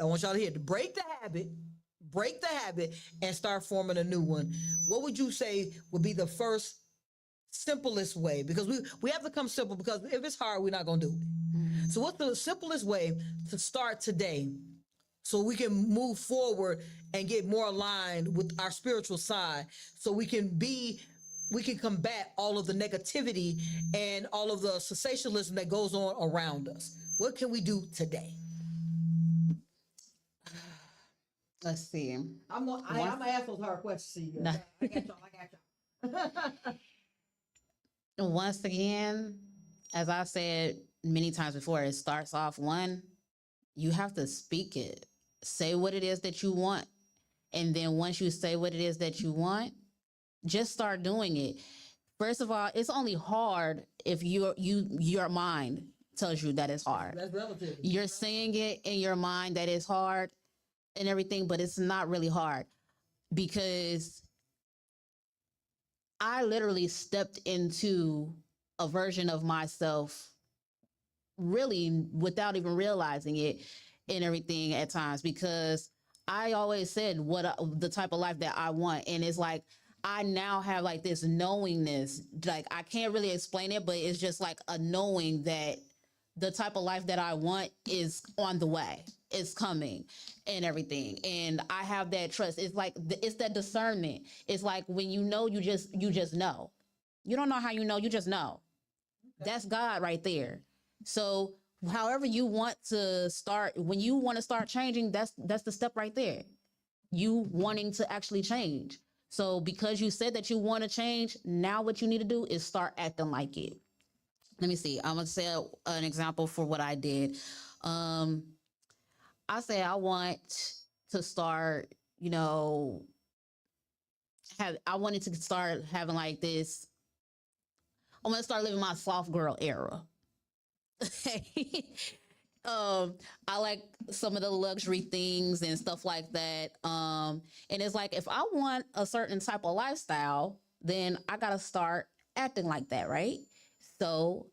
I want y'all to hear, to break the habit and start forming a new one. What would you say would be the first simplest way? Because we have to come simple, because if it's hard, we're not going to do it. So what's the simplest way to start today so we can move forward and get more aligned with our spiritual side, so we can combat all of the negativity and all of the sensationalism that goes on around us? What can we do today? Let's see. I'm gonna ask those hard questions. Nah. I got y'all. Once again, as I said, many times before, it starts off you have to speak it. Say what it is that you want. And then once you say what it is that you want, just start doing it. First of all, it's only hard if your mind tells you that it's hard. That's relative. You're saying it in your mind that it's hard and everything, but it's not really hard, because I literally stepped into a version of myself really without even realizing it and everything at times, because I always said the type of life that I want. And it's like, I now have like this knowingness, like I can't really explain it, but it's just like a knowing that the type of life that I want is on the way, it's coming and everything. And I have that trust. It's like, it's that discernment. It's like when you know, you just know. You don't know how you know, you just know. That's God right there. So however you want to start, when you want to start changing, that's the step right there. You wanting to actually change. So because you said that you want to change, now what you need to do is start acting like it. Let me see. I'm going to say an example for what I did. I say I want to start, I wanted to start having like this. I want to start living my soft girl era. I like some of the luxury things and stuff like that. And it's like, if I want a certain type of lifestyle, then I got to start acting like that, right? So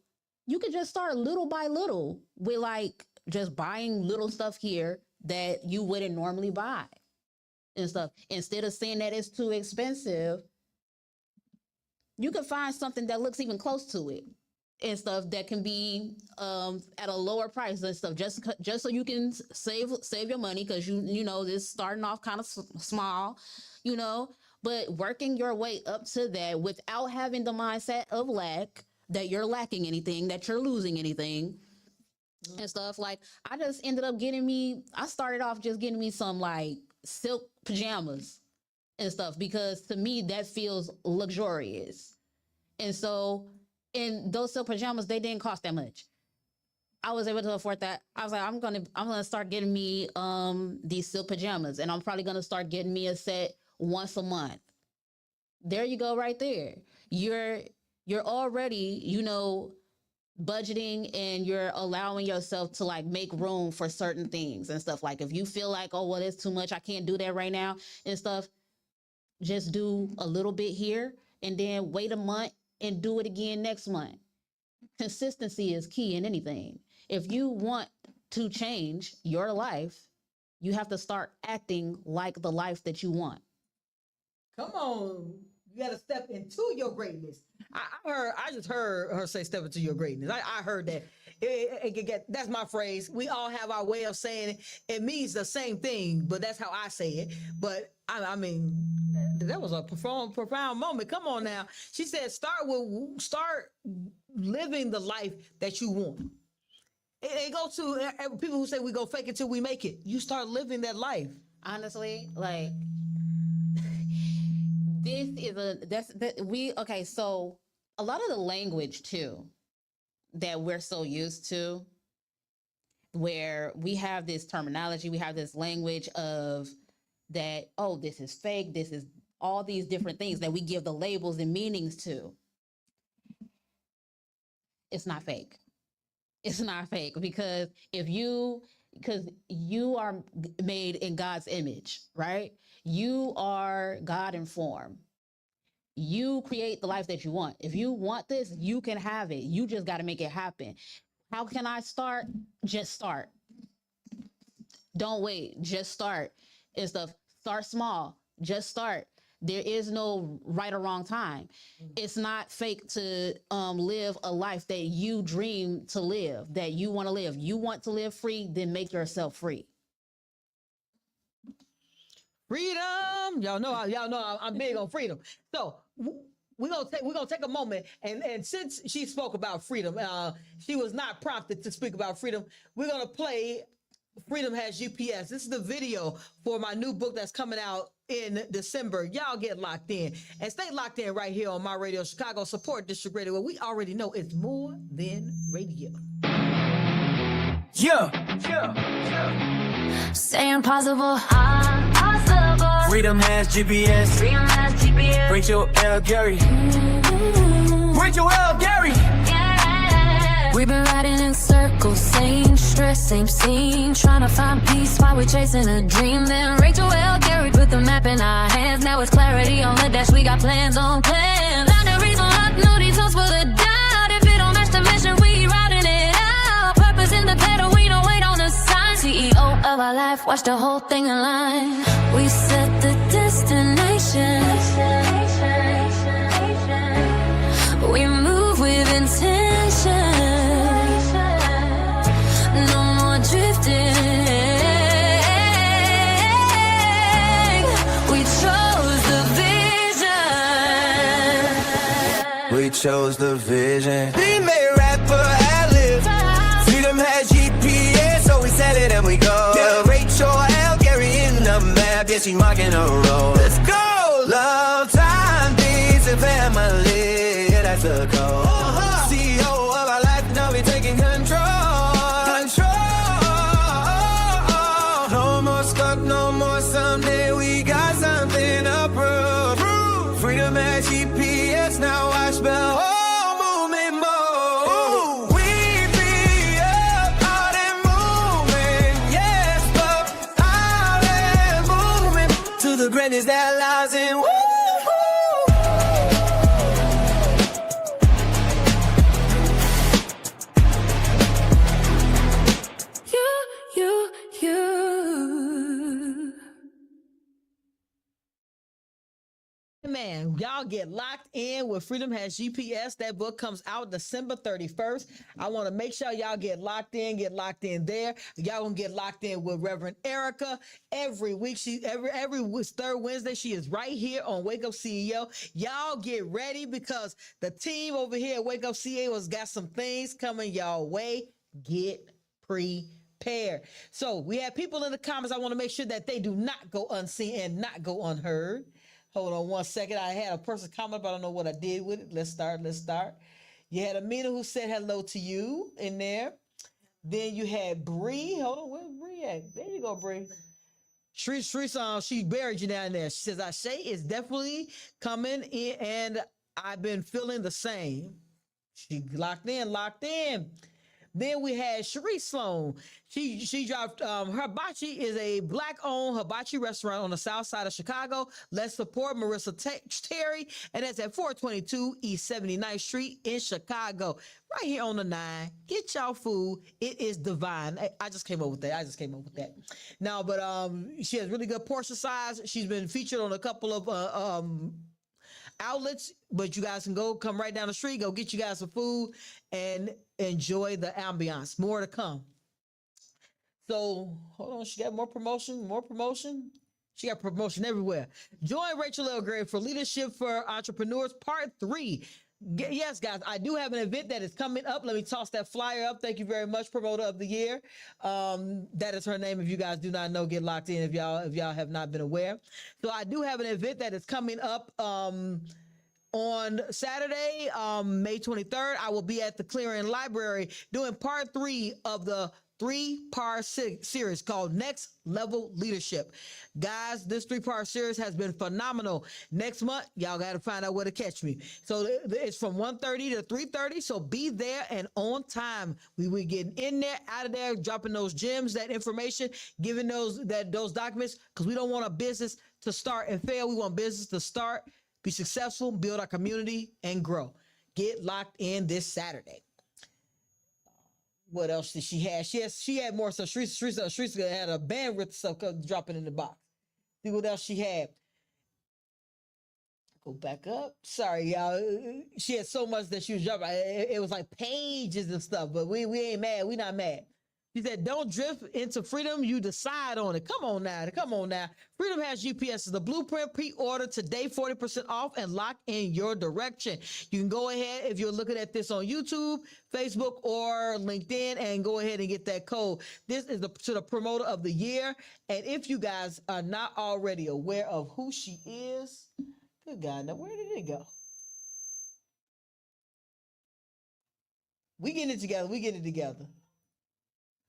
you could just start little by little with like just buying little stuff here that you wouldn't normally buy and stuff. Instead of saying that it's too expensive, you could find something that looks even close to it and stuff that can be at a lower price and stuff, just so you can save your money, because you know this starting off kind of small, but working your way up to that without having the mindset of lack, that you're lacking anything, that you're losing anything and stuff. Like I just ended up I started off just getting me some like silk pajamas and stuff, because to me that feels luxurious. And so in those silk pajamas, they didn't cost that much. I was able to afford that. I was like, I'm gonna start getting me these silk pajamas, and I'm probably gonna start getting me a set once a month. There you go, right there. You're already, budgeting, and you're allowing yourself to like make room for certain things and stuff. Like if you feel like, oh well, it's too much, I can't do that right now and stuff, just do a little bit here and then wait a month and do it again next month. Consistency is key in anything. If you want to change your life, you have to start acting like the life that you want. Come on. You got to step into your greatness. I just heard her say step into your greatness. I heard that. That's my phrase. We all have our way of saying it. It means the same thing, but that's how I say it. But I mean, that was a profound moment. Come on now. She said, start living the life that you want. It goes to people who say we go fake it till we make it. You start living that life. Honestly, like so a lot of the language too that we're so used to, where we have this terminology, we have this language of that, oh, this is fake, this is all these different things that we give the labels and meanings to. It's not fake. It's not fake, because you are made in God's image, right? You are God in form. You create the life that you want. If you want this, you can have it. You just got to make it happen. How can I start? Just start. Don't wait. Just start. And stuff. Start small. Just start. There is no right or wrong time. It's not fake to live a life that you dream to live, that you want to live. You want to live free, then make yourself free. Freedom. Y'all know I'm big on freedom. So we're gonna take a moment, and since she spoke about freedom, she was not prompted to speak about freedom. We're gonna play Freedom Has UPS. This is the video for my new book that's coming out in December. Y'all get locked in and stay locked in right here on My Radio Chicago. Support District Radio, where we already know it's more than radio. Yeah. Staying possible, impossible. Freedom has GPS. Freedom has GPS. Rachel L. Gary. Rachel L. Gary. Yeah. We've been riding in circles, same stress, same scene. Trying to find peace while we're chasing a dream. Then Rachel L. Gary put the map in our hands. Now it's clarity on the dash. We got plans on plans. Boundaries unlocked, no details for the doubt. If it don't match the mission, we routing it out. Purpose in the pedal, we don't wait on the sign. CEO of our life, watch the whole thing align. We set the destination. We move with intention. No more drifting. We chose the vision. We chose the vision. Female rapper, ad-lib. Freedom has GPS, so we set it and we go. Yeah, Rachel L. Gary in the map, yeah, she marking her road. Let's go! Love, time, peace, and family, yeah, that's the goal. CEO of our life, now we taking control. No more stuck, no more someday, we got something to prove. Freedom has GPS, now watch the whole movement move. We be up, out and moving, yes, but out and moving to the greatness that lies in. Woo! You. Man, y'all get locked in with Freedom Has GPS. That book comes out December 31st. I want to make sure y'all get locked in there. Y'all gonna get locked in with Reverend Erica every week. Every third Wednesday, she is right here on Wake Up CEO. Y'all get ready because the team over here at Wake Up CEO has got some things coming y'all way. Get prepared. So we have people in the comments. I want to make sure that they do not go unseen and not go unheard. Hold on one second. I had a person comment, but I don't know what I did with it. Let's start. You had Amina who said hello to you in there. Then you had Bree. Hold on, where's Bree at? There you go, Bree. She buried you down there. She says, Ashe is definitely coming in, and I've been feeling the same. She locked in. Then we had Cherie Sloan. She dropped Hibachi is a Black-owned hibachi restaurant on the south side of Chicago. Let's support Marissa Terry, and that's at 422 East 79th Street in Chicago, right here on the 9. Get y'all food. It is divine. I just came up with that. No, but she has really good portion size. She's been featured on a couple of outlets, but you guys can come right down the street, go get you guys some food and enjoy the ambiance. More to come. So hold on, she got more promotion. She got promotion everywhere. Join Rachel L. Gray for Leadership for Entrepreneurs Part 3. Yes, guys, I do have an event that is coming up. Let me toss that flyer up. Thank you very much, Promoter of the Year. That is her name. If you guys do not know, get locked in if y'all have not been aware. So I do have an event that is coming up on Saturday, May 23rd. I will be at the Clearing Library doing part 3 of the 3-part series called Next Level Leadership. Guys, this 3-part series has been phenomenal. Next month, y'all got to find out where to catch me. So it's from 1:30 to 3:30. So be there and on time. We getting in there, out of there, dropping those gems, that information, giving those documents, because we don't want a business to start and fail. We want business to start, be successful, build our community, and grow. Get locked in this Saturday. What else did she have? She had more stuff. Shreesa had a bandwidth stuff dropping in the box. See what else she had. Go back up. Sorry, y'all. She had so much that she was dropping. It was like pages and stuff, but we ain't mad. We not mad. She said, don't drift into freedom. You decide on it. Come on now. Freedom Has GPS is the blueprint. Pre-order today, 40% off, and lock in your direction. You can go ahead if you're looking at this on YouTube, Facebook, or LinkedIn, and go ahead and get that code. This is to the Promoter of the Year. And if you guys are not already aware of who she is, good God, now where did it go? We getting it together.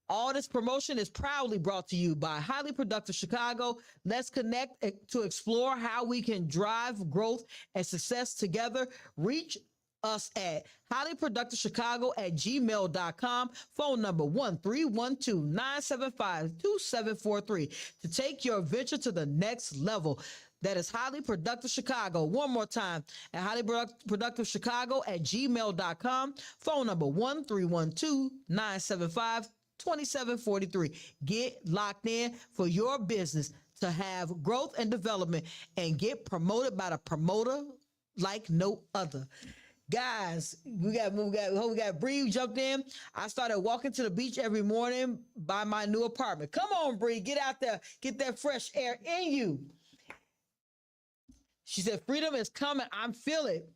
All this promotion is proudly brought to you by Highly Productive Chicago. Let's connect to explore how we can drive growth and success together. Reach us at highlyproductivechicago@gmail.com. Phone number 1312-975-2743 to take your venture to the next level. That is Highly Productive Chicago. One more time at highlyproductivechicago@gmail.com. Phone number 1312-975-2743. Get locked in for your business to have growth and development and get promoted by the promoter like no other. Guys, we got Bree jumped in. I started walking to the beach every morning by my new apartment. Come on, Bree, get out there, get that fresh air in you. She said, freedom is coming. I feel it.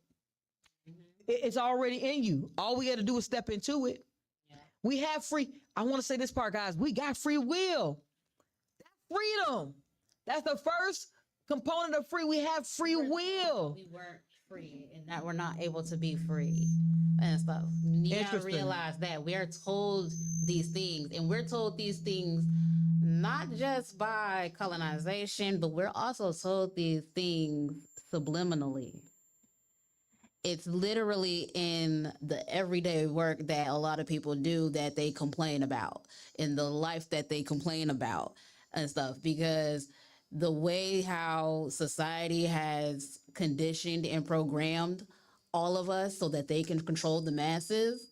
It's already in you. All we got to do is step into it. Yeah. We have I want to say this part, guys. We got free will. That's freedom. That's the first component of free. We have free will. We weren't free and that we're not able to be free and stuff. You gotta realize that we are told these things, and we're told these things not just by colonization, but we're also told these things subliminally. It's literally in the everyday work that a lot of people do that they complain about, in the life that they complain about and stuff, because the way how society has conditioned and programmed all of us so that they can control the masses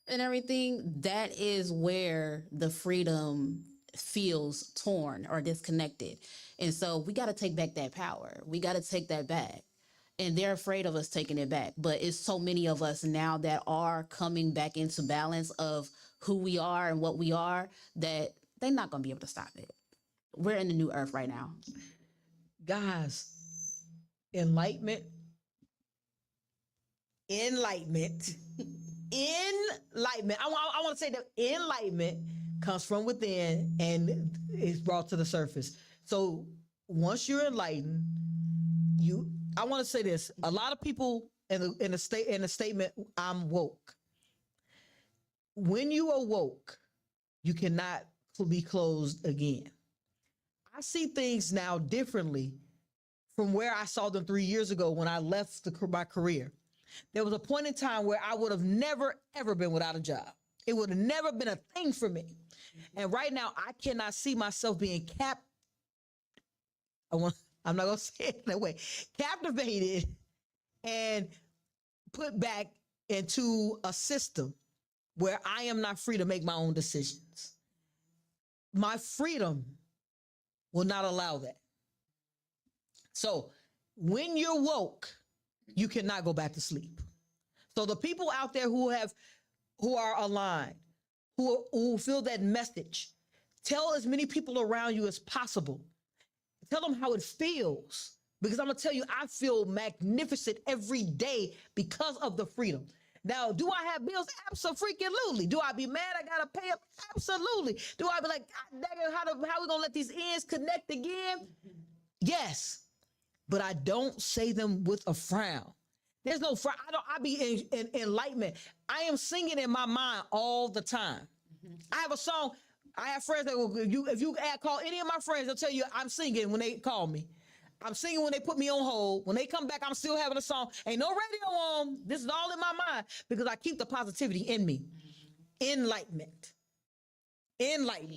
and everything, that is where the freedom feels torn or disconnected. And so we got to take back that power. We got to take that back. And they're afraid of us taking it back. But it's so many of us now that are coming back into balance of who we are and what we are that they're not going to be able to stop it. We're in the new earth right now. Guys, enlightenment. I want to say that enlightenment comes from within and is brought to the surface. So once you're enlightened, I want to say this. A lot of people in the statement, I'm woke. When you are woke, you cannot be closed again. I see things now differently from where I saw them 3 years ago when I left my career. There was a point in time where I would have never, ever been without a job. It would have never been a thing for me. And right now, I cannot see myself being I'm not going to say it that way, captivated and put back into a system where I am not free to make my own decisions. My freedom will not allow that. So when you're woke, you cannot go back to sleep. So the people out there who are aligned, who feel that message, tell as many people around you as possible. Tell them how it feels. Because I'm going to tell you, I feel magnificent every day because of the freedom. Now, do I have bills? Absolutely. Do I be mad I got to pay up? Absolutely. Do I be like, how are we going to let these ends connect again? Yes. But I don't say them with a frown. There's no frown. I be in enlightenment. I am singing in my mind all the time. I have a song. I have friends that will, if you call any of my friends, they'll tell you I'm singing when they call me. I'm singing when they put me on hold. When they come back, I'm still having a song. Ain't no radio on. This is all in my mind because I keep the positivity in me. Enlightenment. Like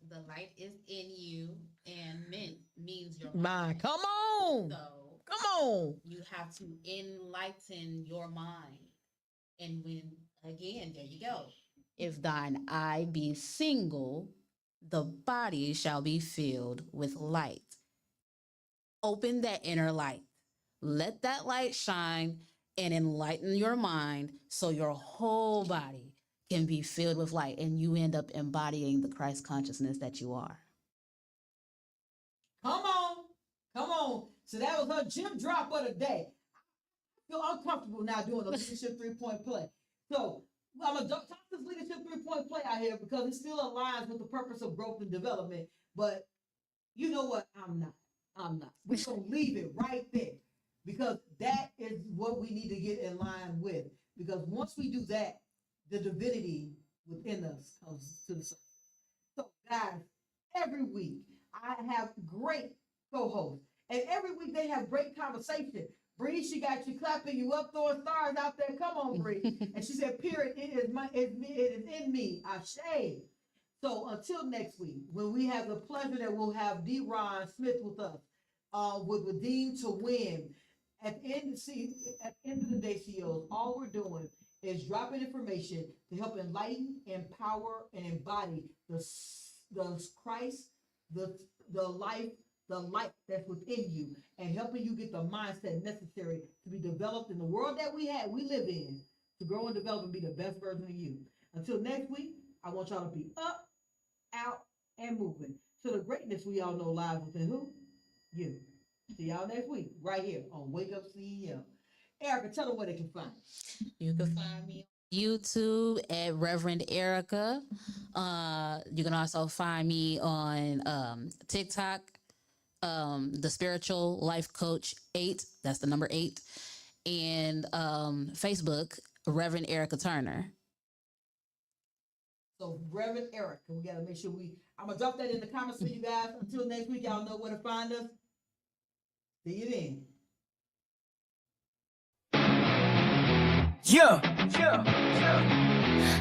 the light is in you, and mint means your mind. Come on. So come on. You have to enlighten your mind. And when, again, there you go. If thine eye be single, the body shall be filled with light. Open that inner light. Let that light shine and enlighten your mind so your whole body can be filled with light and you end up embodying the Christ consciousness that you are. Come on. So that was her gym drop of the day. I feel uncomfortable now doing the leadership 3-point play. So I'm going to talk this leadership 3-point play out here because it still aligns with the purpose of growth and development. But you know what? I'm not. We're going to leave it right there because that is what we need to get in line with. Because once we do that, the divinity within us comes to the surface. So, guys, every week I have great co-hosts, and every week they have great conversation. Bree, she got you clapping you up, throwing stars out there. Come on, Bree. And she said, "Period. It is in me. Ashe." So until next week, when we have the pleasure that we'll have D. Ron Smith with us, with Redeem to Win. At the end of the day, CEOs, all we're doing is dropping information to help enlighten, empower, and embody the Christ, the life, the light that's within you, and helping you get the mindset necessary to be developed in the world that we live in, to grow and develop and be the best version of you. Until next week, I want y'all to be up, out, and moving to the greatness we all know lies within who? You. See y'all next week, right here on Wake Up CEO. Erica, tell them where they can find you. You can find me on YouTube at Reverend Erica. You can also find me on TikTok, the Spiritual Life Coach 8. That's the number 8. And Facebook, Reverend Erica Turner. So Reverend Erica, we gotta make sure I'm gonna drop that in the comments for you guys. Until next week, y'all know where to find us. See you then.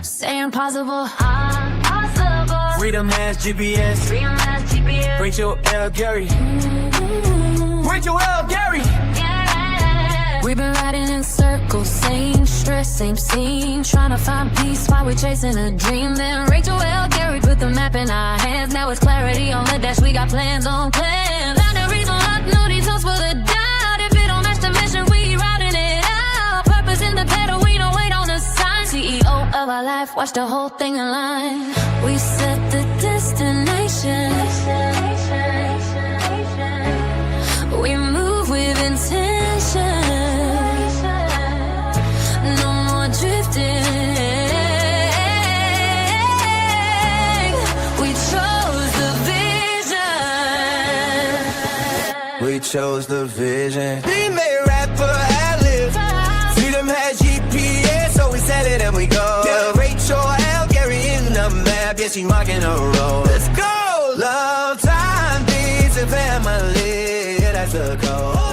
Say impossible, impossible. Freedom has GPS. Freedom has GPS. Rachel L. Gary. Rachel L. Gary. Yeah. We've been riding in circles, same stress, same scene. Trying to find peace while we're chasing a dream. Then Rachel L. Gary put the map in our hands. Now it's clarity on the dash. We got plans on plans. Boundaries on lock, no details for the doubt. If it don't match the mission, we routing it out. Purpose in the pedal, we don't wait on the sign. CEO of our life, watch the whole thing align. We set the destination. We move with intention. No more drifting. We chose the vision. We chose the vision. Female rapper, ad-lib. Freedom has GPS, so we set it and we go. Yeah, Rachel L. Gary in the map, yeah, she marking a road. Let's go! Love, time, peace, and family, yeah, that's the code.